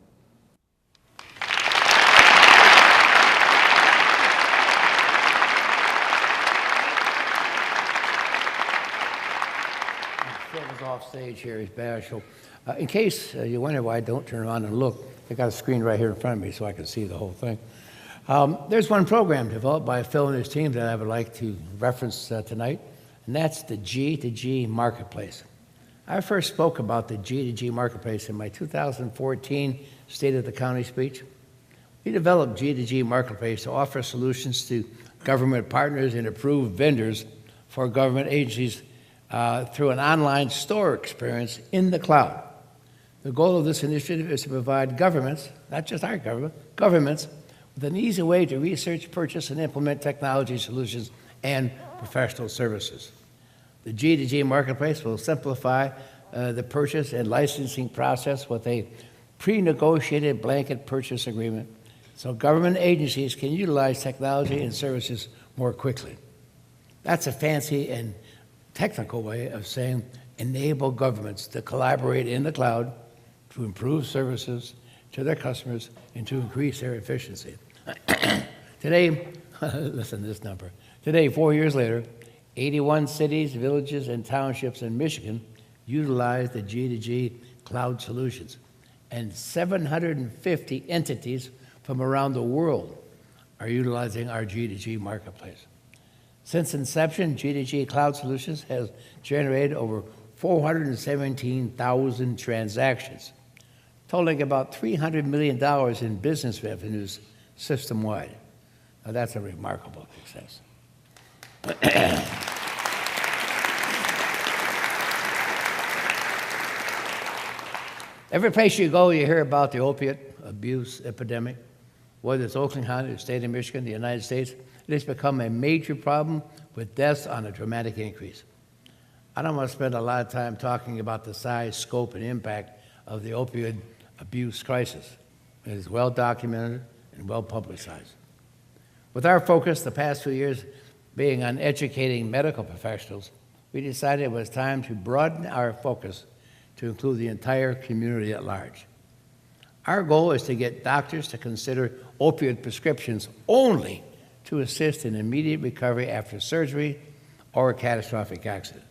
Phil is off stage here, he's bashful. In case you wonder why I don't turn around and look, I got a screen right here in front of me so I can see the whole thing. There's one program developed by Phil and his team that I would like to reference tonight, and that's the G2G Marketplace. I first spoke about the G2G Marketplace in my 2014 State of the County speech. We developed G2G Marketplace to offer solutions to government partners and approved vendors for government agencies through an online store experience in the cloud. The goal of this initiative is to provide governments, not just our government, governments, with an easy way to research, purchase, and implement technology solutions and professional services. The G2G Marketplace will simplify the purchase and licensing process with a pre-negotiated blanket purchase agreement so government agencies can utilize technology and services more quickly. That's a fancy and technical way of saying enable governments to collaborate in the cloud to improve services to their customers and to increase their efficiency. Today, listen to this number. Today, 4 years later, 81 cities, villages, and townships in Michigan utilize the G2G cloud solutions, and 750 entities from around the world are utilizing our G2G Marketplace. Since inception, G2G Cloud Solutions has generated over 417,000 transactions, totaling about $300 million in business revenues system-wide. Now, that's a remarkable success. Every place you go, you hear about the opiate abuse epidemic. Whether it's Oakland County, the state of Michigan, the United States, it has become a major problem with deaths on a dramatic increase. I don't want to spend a lot of time talking about the size, scope, and impact of the opioid abuse crisis. It is well documented and well publicized. With our focus the past few years being on educating medical professionals, we decided it was time to broaden our focus to include the entire community at large. Our goal is to get doctors to consider opioid prescriptions only to assist in immediate recovery after surgery or a catastrophic accident.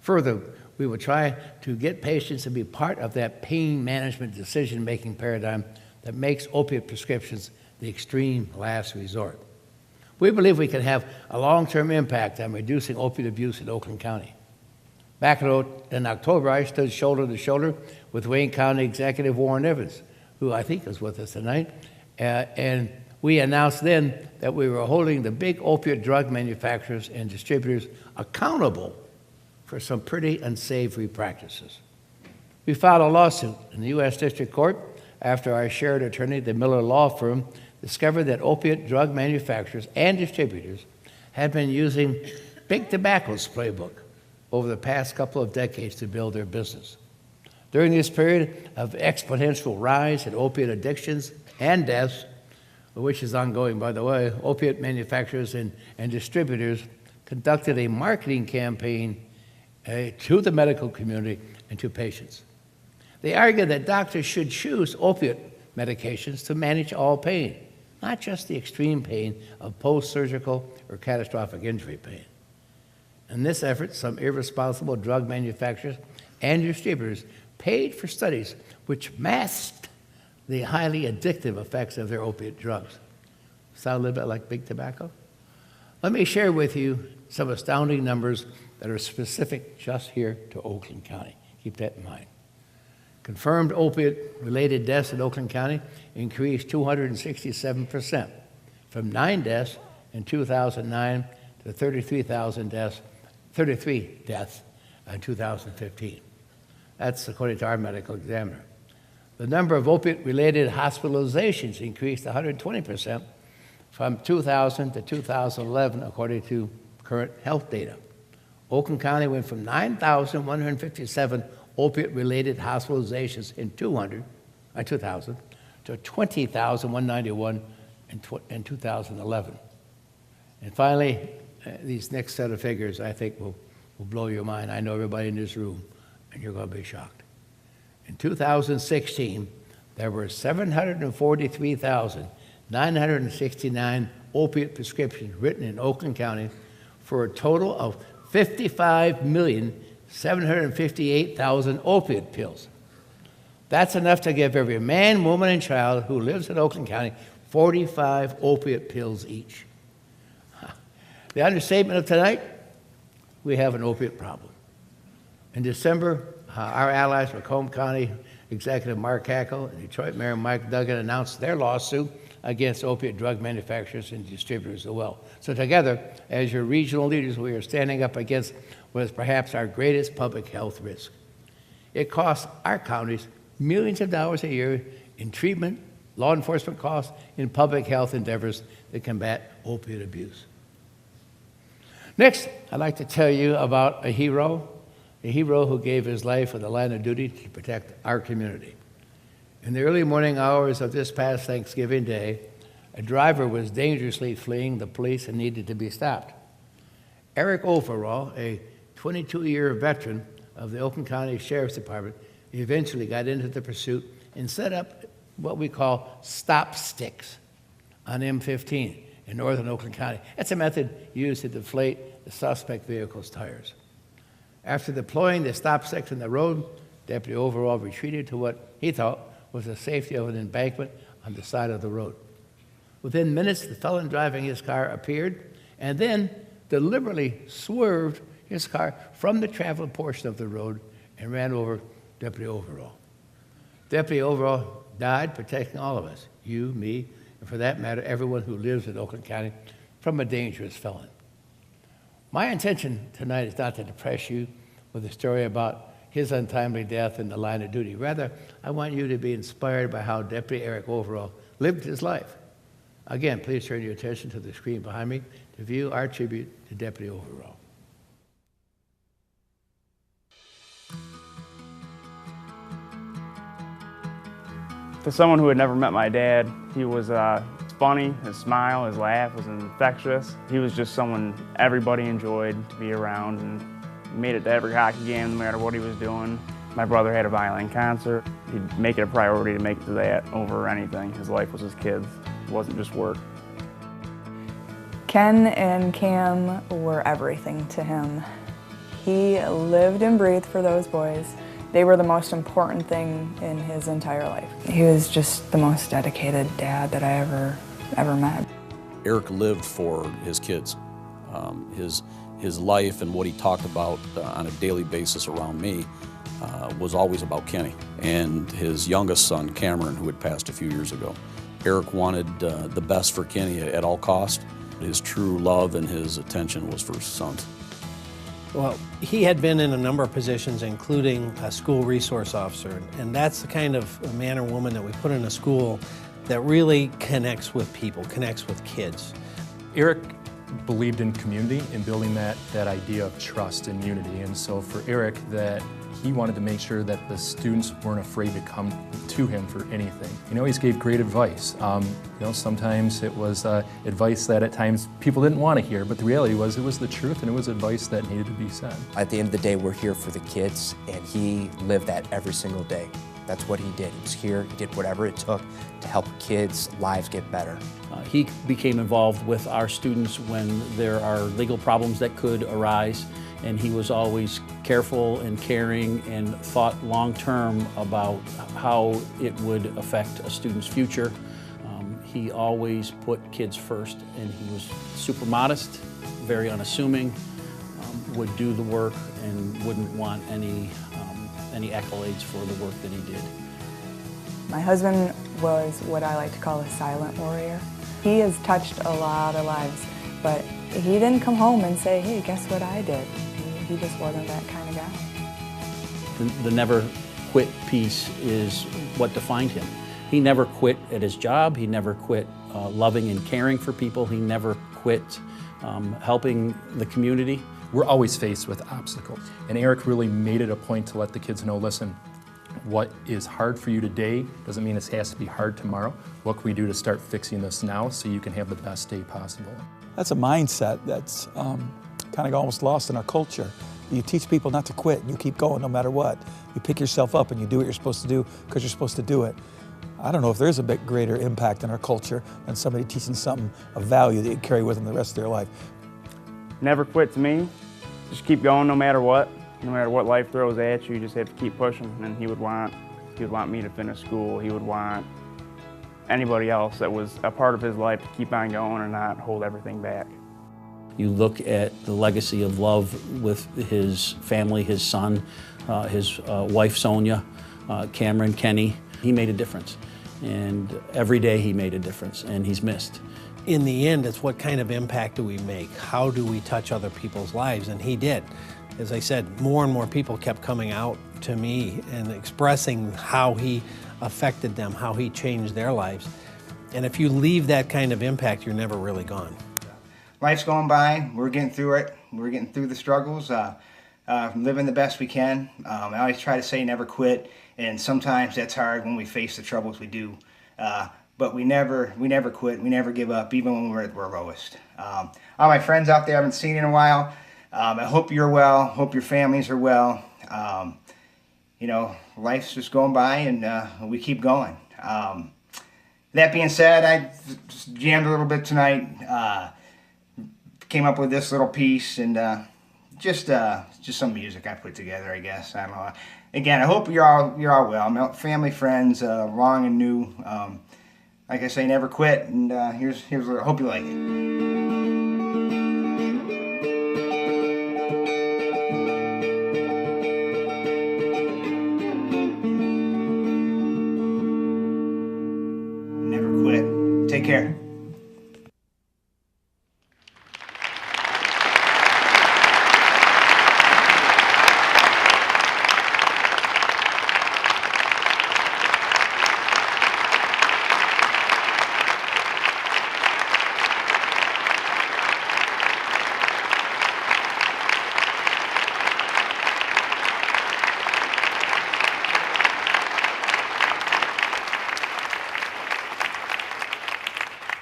Further, we will try to get patients to be part of that pain management decision-making paradigm that makes opiate prescriptions the extreme last resort. We believe we can have a long-term impact on reducing opiate abuse in Oakland County. Back in October, I stood shoulder to shoulder with Wayne County Executive Warren Evans, who I think is with us tonight, and we announced then that we were holding the big opiate drug manufacturers and distributors accountable for some pretty unsavory practices. We filed a lawsuit in the U.S. District Court after our shared attorney, the Miller Law Firm, discovered that opiate drug manufacturers and distributors had been using Big Tobacco's playbook over the past couple of decades to build their business. During this period of exponential rise in opiate addictions and deaths, which is ongoing, by the way, opiate manufacturers and distributors conducted a marketing campaign to the medical community and to patients. They argued that doctors should choose opiate medications to manage all pain, not just the extreme pain of post-surgical or catastrophic injury pain. In this effort, some irresponsible drug manufacturers and distributors paid for studies which masked the highly addictive effects of their opiate drugs. Sound a little bit like Big Tobacco? Let me share with you some astounding numbers that are specific just here to Oakland County. Keep that in mind. Confirmed opiate-related deaths in Oakland County increased 267%, from 9 deaths in 2009 to 33 deaths in 2015. That's according to our medical examiner. The number of opiate-related hospitalizations increased 120% from 2000 to 2011, according to current health data. Oakland County went from 9,157 opiate-related hospitalizations in 2000 to 20,191 in 2011. And finally, these next set of figures I think will blow your mind. I know everybody in this room, and you're going to be shocked. In 2016, there were 743,969 opiate prescriptions written in Oakland County for a total of 55,758,000 opiate pills. That's enough to give every man, woman, and child who lives in Oakland County 45 opiate pills each. The understatement of tonight, we have an opiate problem. In December, our allies, Macomb County Executive Mark Hackle and Detroit Mayor Mike Duggan, announced their lawsuit against opiate drug manufacturers and distributors as well. So together, as your regional leaders, we are standing up against what is perhaps our greatest public health risk. It costs our counties millions of dollars a year in treatment, law enforcement costs, and public health endeavors to combat opiate abuse. Next, I'd like to tell you about a hero who gave his life in the line of duty to protect our community. In the early morning hours of this past Thanksgiving Day, a driver was dangerously fleeing the police and needed to be stopped. Eric Overall, a 22-year veteran of the Oakland County Sheriff's Department, eventually got into the pursuit and set up what we call stop sticks on M15 in northern Oakland County. That's a method used to deflate the suspect vehicle's tires. After deploying the stop sticks in the road, Deputy Overall retreated to what he thought was the safety of an embankment on the side of the road. Within minutes, the felon driving his car appeared and then deliberately swerved his car from the traveled portion of the road and ran over Deputy Overall. Deputy Overall died protecting all of us, you, me, and for that matter, everyone who lives in Oakland County, from a dangerous felon. My intention tonight is not to depress you with a story about his untimely death in the line of duty. Rather, I want you to be inspired by how Deputy Eric Overall lived his life. Again, please turn your attention to the screen behind me to view our tribute to Deputy Overall. To someone who had never met my dad, he was funny, his smile, his laugh was infectious. He was just someone everybody enjoyed to be around and made it to every hockey game no matter what he was doing. My brother had a violin concert. He'd make it a priority to make it to that over anything. His life was his kids. It wasn't just work. Ken and Cam were everything to him. He lived and breathed for those boys. They were the most important thing in his entire life. He was just the most dedicated dad that I ever met. Eric lived for his kids. His life and what he talked about on a daily basis around me was always about Kenny and his youngest son, Cameron, who had passed a few years ago. Eric wanted the best for Kenny at all costs. His true love and his attention was for his sons. Well, he had been in a number of positions, including a school resource officer, and that's the kind of man or woman that we put in a school that really connects with people, connects with kids. Eric believed in community and building that idea of trust and unity, and so for Eric, that he wanted to make sure that the students weren't afraid to come to him for anything. He always gave great advice. Sometimes it was advice that at times people didn't want to hear, but the reality was it was the truth and it was advice that needed to be said. At the end of the day, we're here for the kids, and he lived that every single day. That's what he did. He was here, he did whatever it took to help kids' lives get better. He became involved with our students when there are legal problems that could arise, and he was always careful and caring and thought long-term about how it would affect a student's future. He always put kids first, and he was super modest, very unassuming, would do the work and wouldn't want any accolades for the work that he did. My husband was what I like to call a silent warrior. He has touched a lot of lives, but he didn't come home and say, hey, guess what I did? He just wasn't that kind of guy. The never quit piece is what defined him. He never quit at his job. He never quit loving and caring for people. He never quit helping the community. We're always faced with obstacles. And Eric really made it a point to let the kids know, listen, what is hard for you today doesn't mean it has to be hard tomorrow. What can we do to start fixing this now so you can have the best day possible? That's a mindset that's kind of almost lost in our culture. You teach people not to quit, and you keep going no matter what. You pick yourself up and you do what you're supposed to do because you're supposed to do it. I don't know if there's a bit greater impact in our culture than somebody teaching something of value that you carry with them the rest of their life. Never quit to me. Just keep going no matter what. No matter what life throws at you, you just have to keep pushing. And he would want me to finish school. He would want anybody else that was a part of his life to keep on going and not hold everything back. You look at the legacy of love with his family, his son, his wife Sonia, Cameron, Kenny. He made a difference. And every day he made a difference, and he's missed. In the end, it's what kind of impact do we make? How do we touch other people's lives? And he did. As I said, more and more people kept coming out to me and expressing how he affected them, how he changed their lives. And if you leave that kind of impact, you're never really gone. Life's going by. We're getting through it. We're getting through the struggles, living the best we can. I always try to say never quit, and sometimes that's hard when we face the troubles we do. But we never quit. We never give up, even when we're at our lowest. All my friends out there I haven't seen in a while. I hope you're well. Hope your families are well. You know, life's just going by, and we keep going. That being said, I just jammed a little bit tonight. Came up with this little piece, and just some music I put together, I guess. I don't know. Again, I hope you're all well. Family, friends, long and new. Like I say, never quit. And here's what I hope you like it. Take care.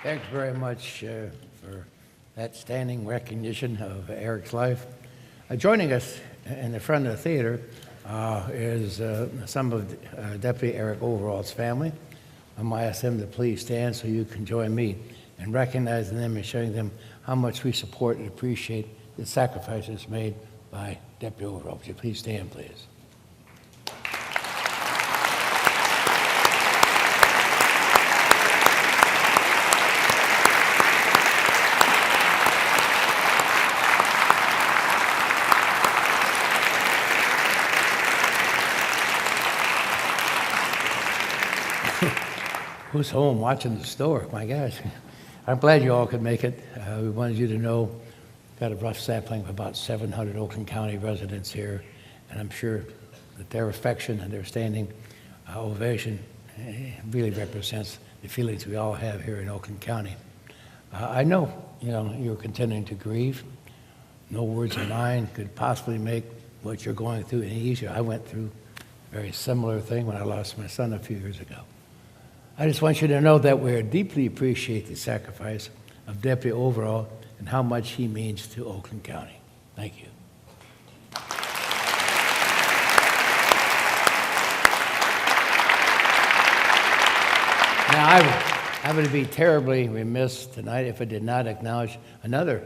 Thanks very much for that standing recognition of Eric's life. Joining us in the front of the theater is some of Deputy Eric Overall's family. I'm going to ask them to please stand so you can join me in recognizing them and showing them how much we support and appreciate the sacrifices made by Deputy Overall. Would you please stand, please? Who's home watching the store? My gosh. I'm glad you all could make it. We wanted you to know, got a rough sampling of about 700 Oakland County residents here, and I'm sure that their affection and their standing ovation really represents the feelings we all have here in Oakland County. I know, you're continuing to grieve. No words of mine could possibly make what you're going through any easier. I went through a very similar thing when I lost my son a few years ago. I just want you to know that we deeply appreciate the sacrifice of Deputy Overall and how much he means to Oakland County. Thank you. Now, I would be terribly remiss tonight if I did not acknowledge another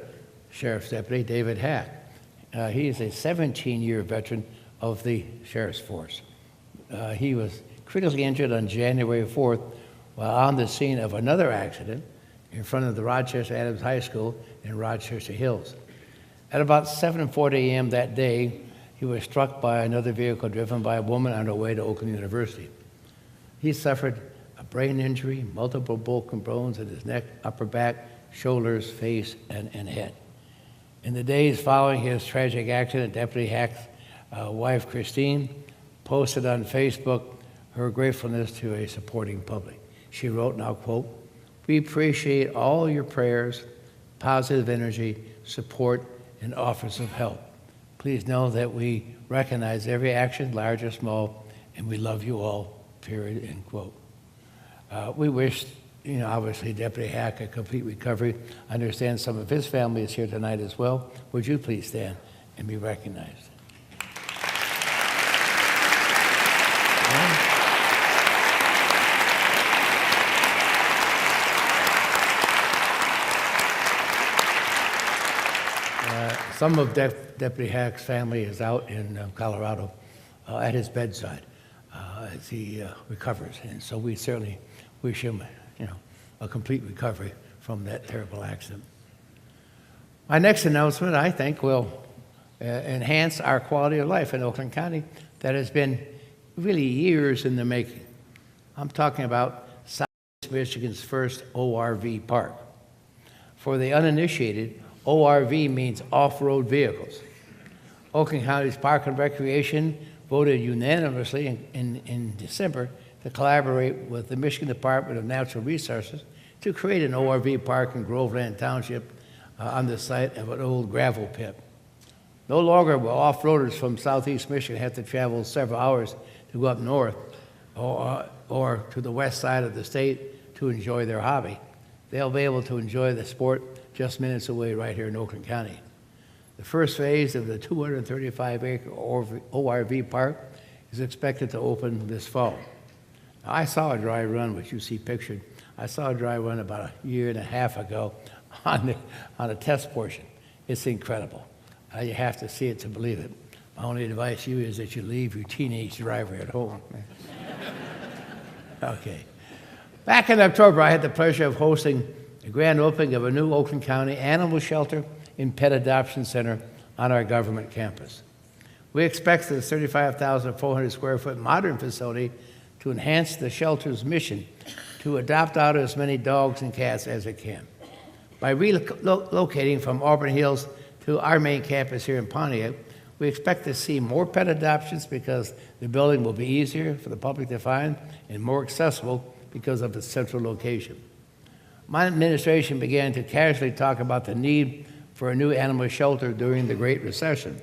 sheriff's deputy, David Hack. He is a 17-year veteran of the sheriff's force. He was critically injured on January 4th while on the scene of another accident in front of the Rochester Adams High School in Rochester Hills. At about 7:40 a.m. that day, he was struck by another vehicle driven by a woman on her way to Oakland University. He suffered a brain injury, multiple broken bones in his neck, upper back, shoulders, face, and head. In the days following his tragic accident, Deputy Hack's wife, Christine, posted on Facebook her gratefulness to a supporting public. She wrote, and I'll quote, "We appreciate all your prayers, positive energy, support, and offers of help. Please know that we recognize every action, large or small, and we love you all, period," end quote. We wish, obviously, Deputy Hack a complete recovery. I understand some of his family is here tonight as well. Would you please stand and be recognized? Some of Deputy Hack's family is out in Colorado at his bedside as he recovers, and so we certainly wish him, a complete recovery from that terrible accident. My next announcement, I think, will enhance our quality of life in Oakland County that has been really years in the making. I'm talking about Southeast Michigan's first ORV Park. For the uninitiated, ORV means off-road vehicles. Oakland County's Park and Recreation voted unanimously in December to collaborate with the Michigan Department of Natural Resources to create an ORV park in Groveland Township on the site of an old gravel pit. No longer will off-roaders from Southeast Michigan have to travel several hours to go up north or to the west side of the state to enjoy their hobby. They'll be able to enjoy the sport just minutes away right here in Oakland County. The first phase of the 235-acre ORV park is expected to open this fall. Now, I saw a dry run, which you see pictured. I saw a dry run about a year and a half ago on a test portion. It's incredible. You have to see it to believe it. My only advice to you is that you leave your teenage driver at home. Okay. Back in October, I had the pleasure of hosting the grand opening of a new Oakland County animal shelter and pet adoption center on our government campus. We expect the 35,400 square foot modern facility to enhance the shelter's mission to adopt out as many dogs and cats as it can. By relocating from Auburn Hills to our main campus here in Pontiac, we expect to see more pet adoptions because the building will be easier for the public to find and more accessible because of its central location. My administration began to casually talk about the need for a new animal shelter during the Great Recession.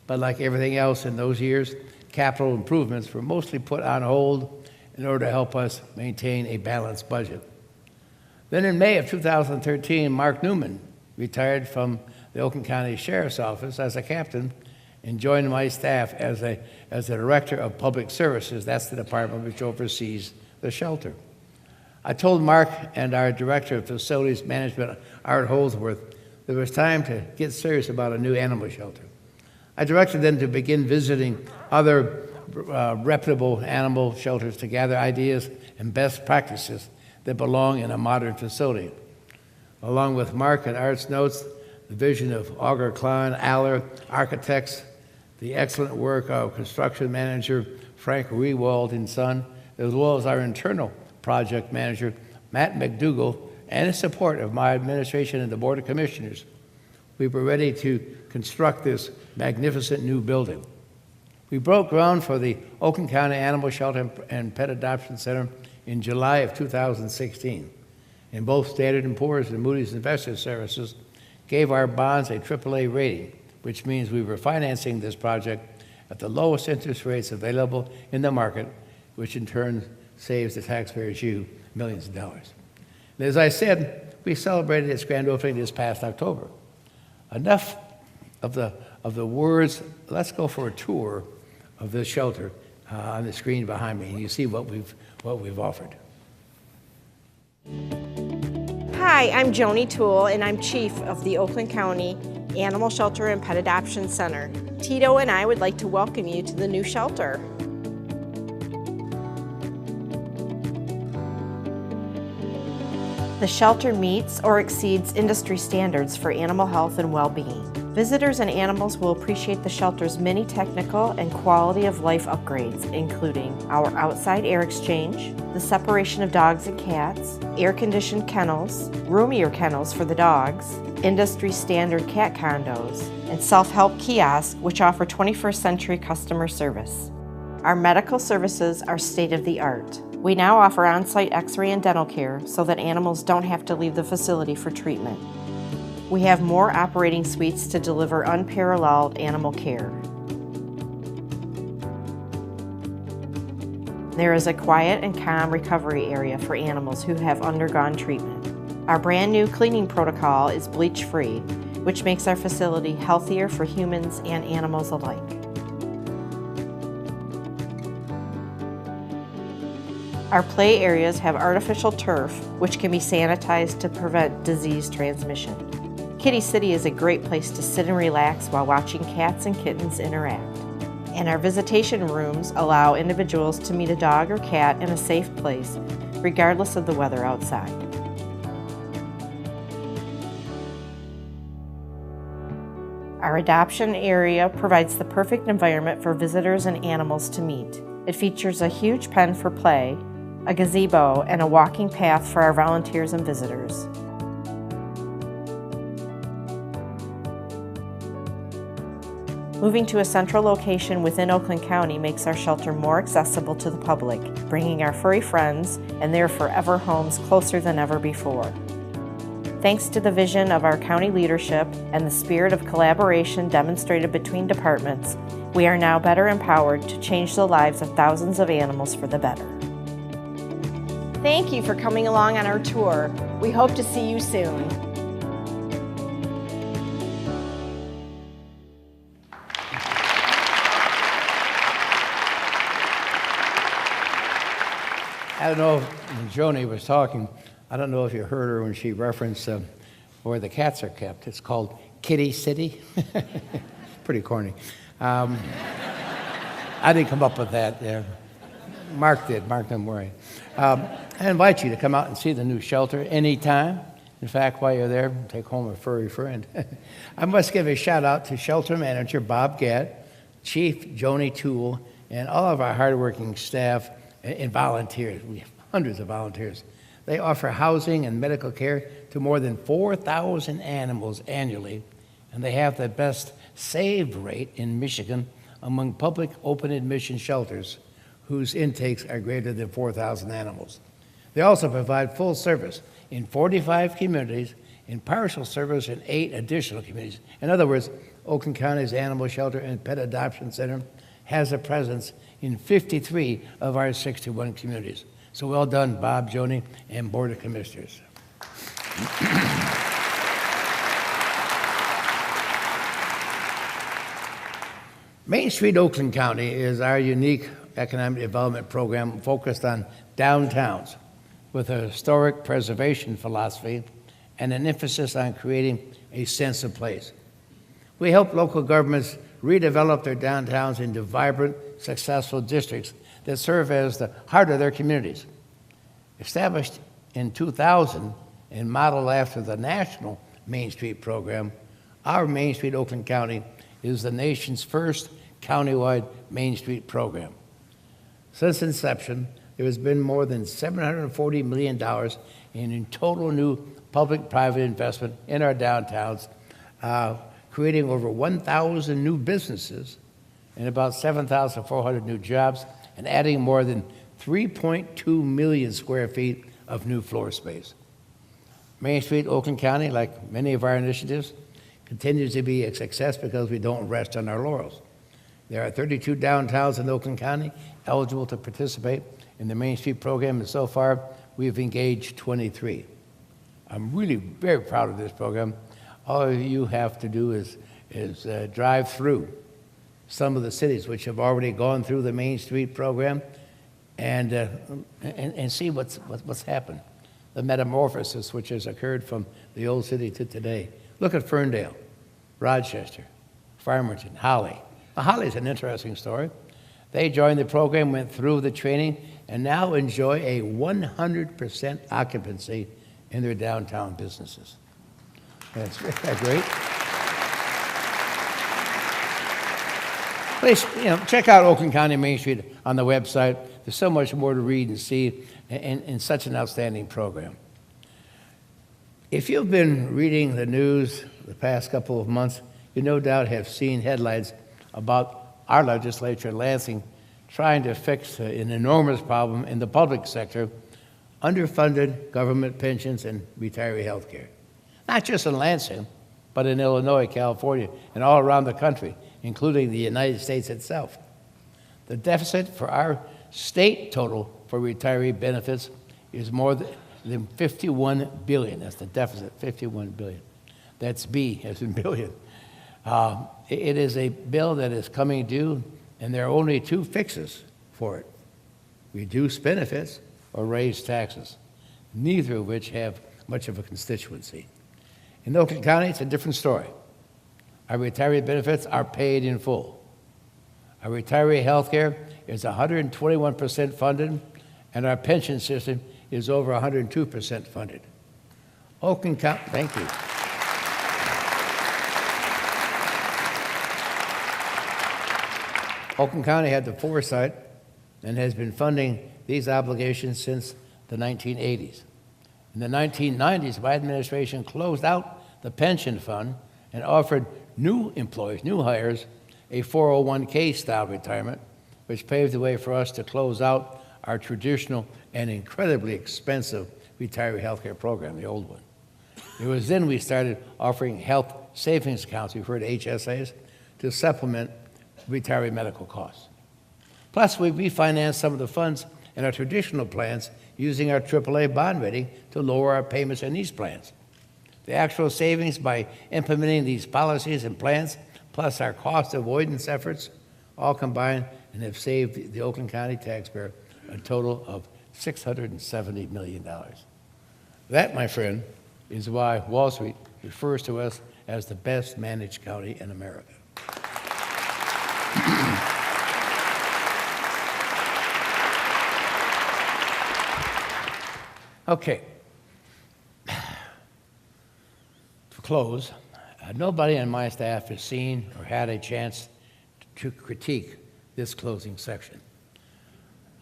But like everything else in those years, capital improvements were mostly put on hold in order to help us maintain a balanced budget. Then in May of 2013, Mark Newman retired from the Oakland County Sheriff's Office as a captain and joined my staff as the Director of Public Services. That's the department which oversees the shelter. I told Mark and our Director of Facilities Management, Art Holdsworth, there was time to get serious about a new animal shelter. I directed them to begin visiting other reputable animal shelters to gather ideas and best practices that belong in a modern facility. Along with Mark and Art's notes, the vision of Auger Klein, Aller Architects, the excellent work of construction manager Frank Rewald and Son, as well as our internal project manager, Matt McDougall, and the support of my administration and the Board of Commissioners, we were ready to construct this magnificent new building. We broke ground for the Oakland County Animal Shelter and Pet Adoption Center in July of 2016, and both Standard & Poor's and Moody's Investors Services gave our bonds a AAA rating, which means we were financing this project at the lowest interest rates available in the market, which in turn saves the taxpayers you millions of dollars. And as I said, we celebrated its grand opening this past October. Enough of the words. Let's go for a tour of this shelter on the screen behind me, and you see what we've offered. Hi, I'm Joni Toole, and I'm Chief of the Oakland County Animal Shelter and Pet Adoption Center. Tito and I would like to welcome you to the new shelter. The shelter meets or exceeds industry standards for animal health and well-being. Visitors and animals will appreciate the shelter's many technical and quality of life upgrades, including our outside air exchange, the separation of dogs and cats, air-conditioned kennels, roomier kennels for the dogs, industry standard cat condos, and self-help kiosks which offer 21st century customer service. Our medical services are state-of-the-art. We now offer on-site x-ray and dental care so that animals don't have to leave the facility for treatment. We have more operating suites to deliver unparalleled animal care. There is a quiet and calm recovery area for animals who have undergone treatment. Our brand new cleaning protocol is bleach-free, which makes our facility healthier for humans and animals alike. Our play areas have artificial turf, which can be sanitized to prevent disease transmission. Kitty City is a great place to sit and relax while watching cats and kittens interact. And our visitation rooms allow individuals to meet a dog or cat in a safe place, regardless of the weather outside. Our adoption area provides the perfect environment for visitors and animals to meet. It features a huge pen for play, a gazebo, and a walking path for our volunteers and visitors. Moving to a central location within Oakland County makes our shelter more accessible to the public, bringing our furry friends and their forever homes closer than ever before. Thanks to the vision of our county leadership and the spirit of collaboration demonstrated between departments, we are now better empowered to change the lives of thousands of animals for the better. Thank you for coming along on our tour. We hope to see you soon. I don't know, when Joni was talking, I don't know if you heard her when she referenced where the cats are kept. It's called Kitty City. Pretty corny. I didn't come up with that. Mark did. Mark didn't worry. I invite you to come out and see the new shelter anytime. In fact, while you're there, take home a furry friend. I must give a shout out to shelter manager Bob Gatt, Chief Joni Toole, and all of our hardworking staff and volunteers. We have hundreds of volunteers. They offer housing and medical care to more than 4,000 animals annually, and they have the best save rate in Michigan among public open admission shelters whose intakes are greater than 4,000 animals. They also provide full service in 45 communities and partial service in 8 additional communities. In other words, Oakland County's Animal Shelter and Pet Adoption Center has a presence in 53 of our 61 communities. So well done, Bob, Joni, and Board of Commissioners. Main Street Oakland County is our unique economic development program focused on downtowns with a historic preservation philosophy and an emphasis on creating a sense of place. We help local governments redevelop their downtowns into vibrant, successful districts that serve as the heart of their communities. Established in 2000 and modeled after the national Main Street program, our Main Street Oakland County is the nation's first countywide Main Street program. Since inception, there has been more than $740 million in total new public-private investment in our downtowns, creating over 1,000 new businesses and about 7,400 new jobs, and adding more than 3.2 million square feet of new floor space. Main Street, Oakland County, like many of our initiatives, continues to be a success because we don't rest on our laurels. There are 32 downtowns in Oakland County eligible to participate in the Main Street program, and so far we've engaged 23. I'm really very proud of this program. All you have to do is drive through some of the cities which have already gone through the Main Street program and see what's happened, the metamorphosis which has occurred from the old city to today. Look at Ferndale, Rochester, Farmington, Holly. Now, Holly's an interesting story. They joined the program, went through the training, and now enjoy a 100% occupancy in their downtown businesses. That's great. Please, check out Oakland County Main Street on the website. There's so much more to read and see in such an outstanding program. If you've been reading the news the past couple of months, you no doubt have seen headlines about our legislature in Lansing trying to fix an enormous problem in the public sector, underfunded government pensions and retiree health care. Not just in Lansing, but in Illinois, California, and all around the country, including the United States itself. The deficit for our state total for retiree benefits is more than $51 billion. That's the deficit, $51 billion. That's B, as in billion. It is a bill that is coming due, and there are only two fixes for it: reduce benefits or raise taxes, neither of which have much of a constituency. In Oakland County, it's a different story. Our retiree benefits are paid in full. Our retiree health care is 121% funded, and our pension system is over 102% funded. Oakland County, thank you. Oakland County had the foresight and has been funding these obligations since the 1980s. In the 1990s, my administration closed out the pension fund and offered new employees, new hires, a 401k style retirement, which paved the way for us to close out our traditional and incredibly expensive retiree health care program, the old one. It was then we started offering health savings accounts, referred to HSAs, to supplement retiree medical costs. Plus, we refinanced some of the funds in our traditional plans using our AAA bond rating to lower our payments in these plans. The actual savings by implementing these policies and plans, plus our cost avoidance efforts, all combined and have saved the Oakland County taxpayer a total of $670 million. That, my friend, is why Wall Street refers to us as the best managed county in America. Okay. To close, nobody on my staff has seen or had a chance to critique this closing section.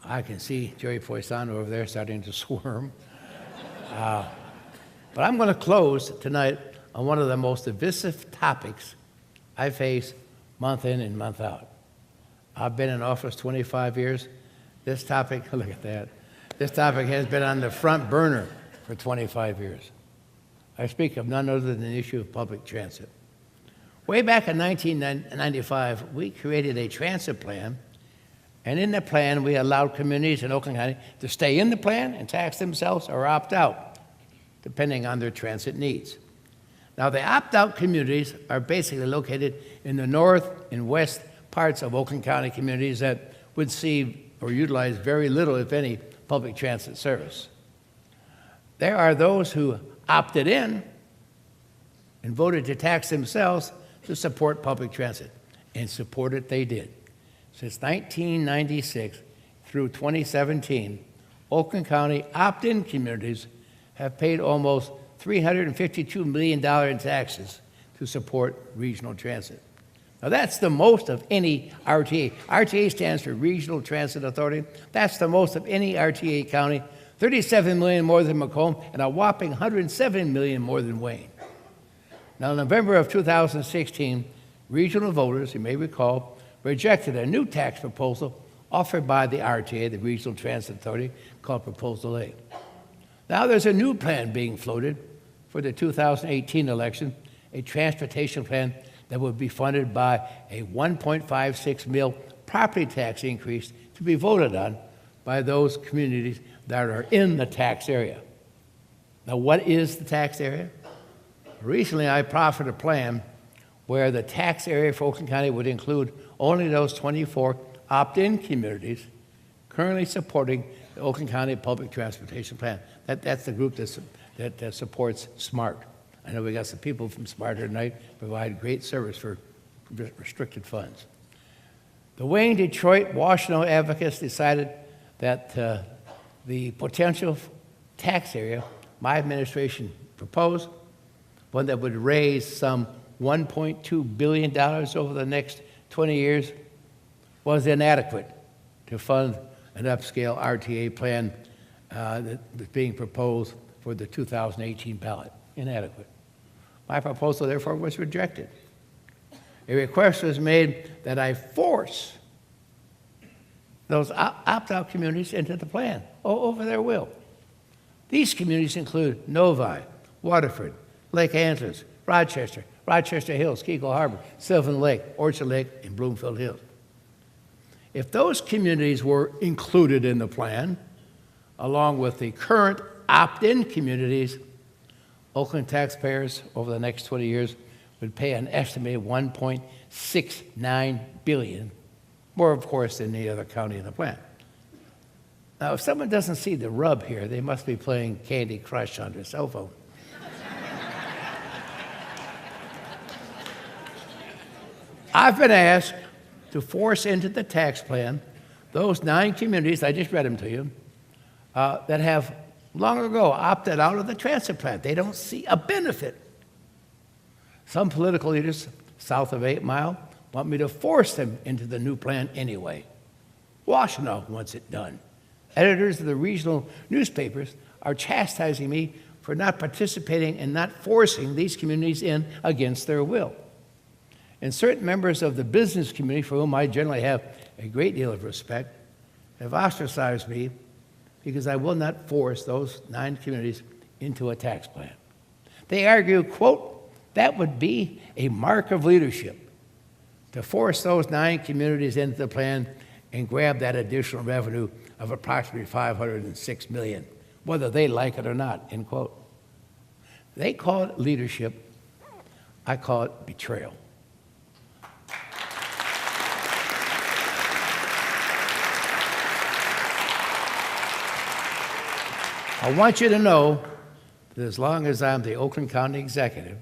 I can see Jerry Poisson over there starting to squirm. But I'm going to close tonight on one of the most divisive topics I face month in and month out. I've been in office 25 years. This topic, look at that. This topic has been on the front burner for 25 years. I speak of none other than the issue of public transit. Way back in 1995, we created a transit plan, and in the plan, we allowed communities in Oakland County to stay in the plan and tax themselves or opt out, depending on their transit needs. Now, the opt-out communities are basically located in the north and west parts of Oakland County communities that would see or utilize very little, if any, public transit service. There are those who opted in and voted to tax themselves to support public transit, and support it they did. Since 1996 through 2017, Oakland County opt-in communities have paid almost $352 million in taxes to support regional transit. Now, that's the most of any RTA. RTA stands for Regional Transit Authority. That's the most of any RTA county, 37 million more than Macomb, and a whopping 107 million more than Wayne. Now, in November of 2016, regional voters, you may recall, rejected a new tax proposal offered by the RTA, the Regional Transit Authority, called Proposal A. Now there's a new plan being floated for the 2018 election, a transportation plan that would be funded by a 1.56 mil property tax increase to be voted on by those communities that are in the tax area. Now, what is the tax area? Recently, I proffered a plan where the tax area for Oakland County would include only those 24 opt-in communities currently supporting the Oakland County Public Transportation Plan. That's the group that supports SMART. I know we got some people from SMART here tonight, provide great service for restricted funds. The Wayne, Detroit, Washington advocates decided that the potential tax area my administration proposed, one that would raise some $1.2 billion over the next 20 years, was inadequate to fund an upscale RTA plan that was being proposed for the 2018 ballot. Inadequate. My proposal, therefore, was rejected. A request was made that I force those opt-out communities into the plan over their will. These communities include Novi, Waterford, Lake Angeles, Rochester, Rochester Hills, Keuka Harbor, Sylvan Lake, Orchard Lake, and Bloomfield Hills. If those communities were included in the plan, along with the current opt-in communities, Oakland taxpayers over the next 20 years would pay an estimated $1.69 billion, more, of course, than any other county in the plan. Now, if someone doesn't see the rub here, they must be playing Candy Crush on their cell phone. I've been asked to force into the tax plan those 9 communities, I just read them to you, that have long ago opted out of the transit plan. They don't see a benefit. Some political leaders south of 8 Mile want me to force them into the new plan anyway. Washtenaw wants it done. Editors of the regional newspapers are chastising me for not participating and not forcing these communities in against their will. And certain members of the business community, for whom I generally have a great deal of respect, have ostracized me because I will not force those 9 communities into a tax plan. They argue, quote, that would be a mark of leadership to force those 9 communities into the plan and grab that additional revenue of approximately $506 million, whether they like it or not, end quote. They call it leadership. I call it betrayal. I want you to know that as long as I'm the Oakland County Executive,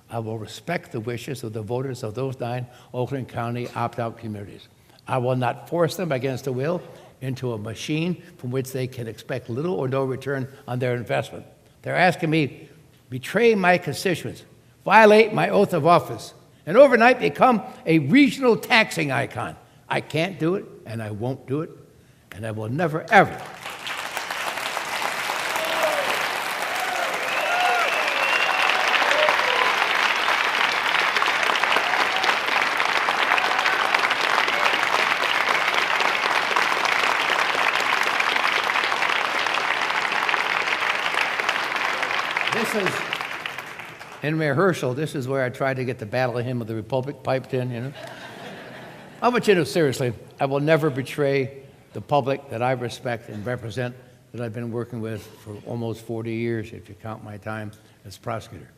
I will respect the wishes of the voters of those 9 Oakland County opt-out communities. I will not force them against their will into a machine from which they can expect little or no return on their investment. They're asking me, betray my constituents, violate my oath of office, and overnight become a regional taxing icon. I can't do it, and I won't do it, and I will never, ever. In rehearsal, this is where I tried to get the Battle Hymn of the Republic piped in, you know. I want you to know, seriously, I will never betray the public that I respect and represent, that I've been working with for almost 40 years, if you count my time as prosecutor.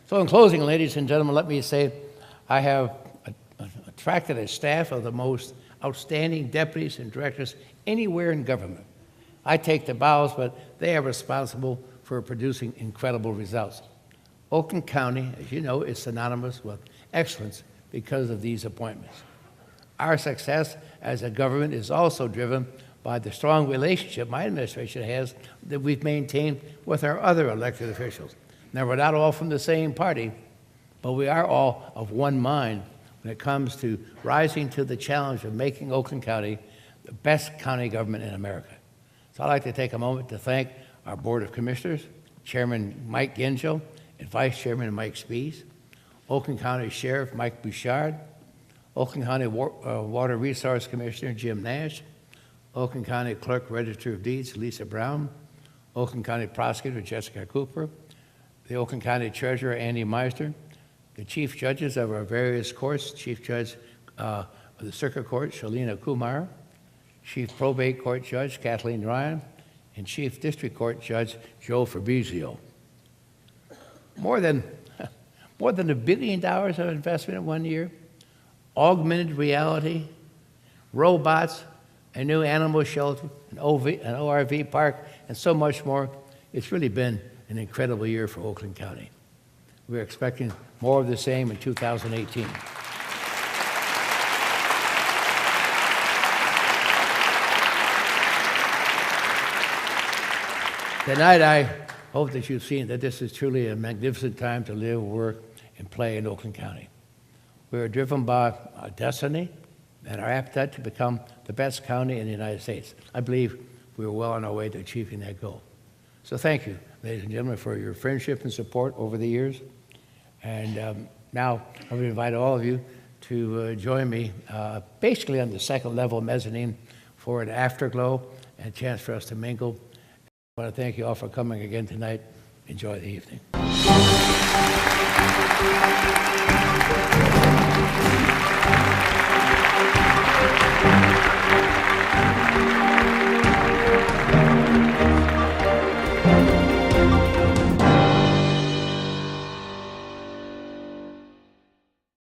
So in closing, ladies and gentlemen, let me say I have attracted a staff of the most outstanding deputies and directors anywhere in government. I take the bows, but they are responsible for producing incredible results. Oakland County, as you know, is synonymous with excellence because of these appointments. Our success as a government is also driven by the strong relationship my administration has that we've maintained with our other elected officials. Now, we're not all from the same party, but we are all of one mind when it comes to rising to the challenge of making Oakland County the best county government in America. So I'd like to take a moment to thank our Board of Commissioners, Chairman Mike Gengel, and Vice Chairman Mike Spees, Oakland County Sheriff Mike Bouchard, Oakland County Water Resource Commissioner Jim Nash, Oakland County Clerk Register of Deeds Lisa Brown, Oakland County Prosecutor Jessica Cooper, the Oakland County Treasurer Andy Meister, the Chief Judges of our various courts, Chief Judge of the Circuit Court Shalina Kumar, Chief Probate Court Judge Kathleen Ryan, and Chief District Court Judge Joe Fabrizio. More than $1 billion of investment in 1 year, augmented reality, robots, a new animal shelter, an ORV park, and so much more. It's really been an incredible year for Oakland County. We're expecting more of the same in 2018. Tonight, I hope that you've seen that this is truly a magnificent time to live, work, and play in Oakland County. We are driven by our destiny and our appetite to become the best county in the United States. I believe we are well on our way to achieving that goal. So thank you, ladies and gentlemen, for your friendship and support over the years. And now I would invite all of you to join me basically on the second level mezzanine for an afterglow and a chance for us to mingle. I want to thank you all for coming again tonight. Enjoy the evening.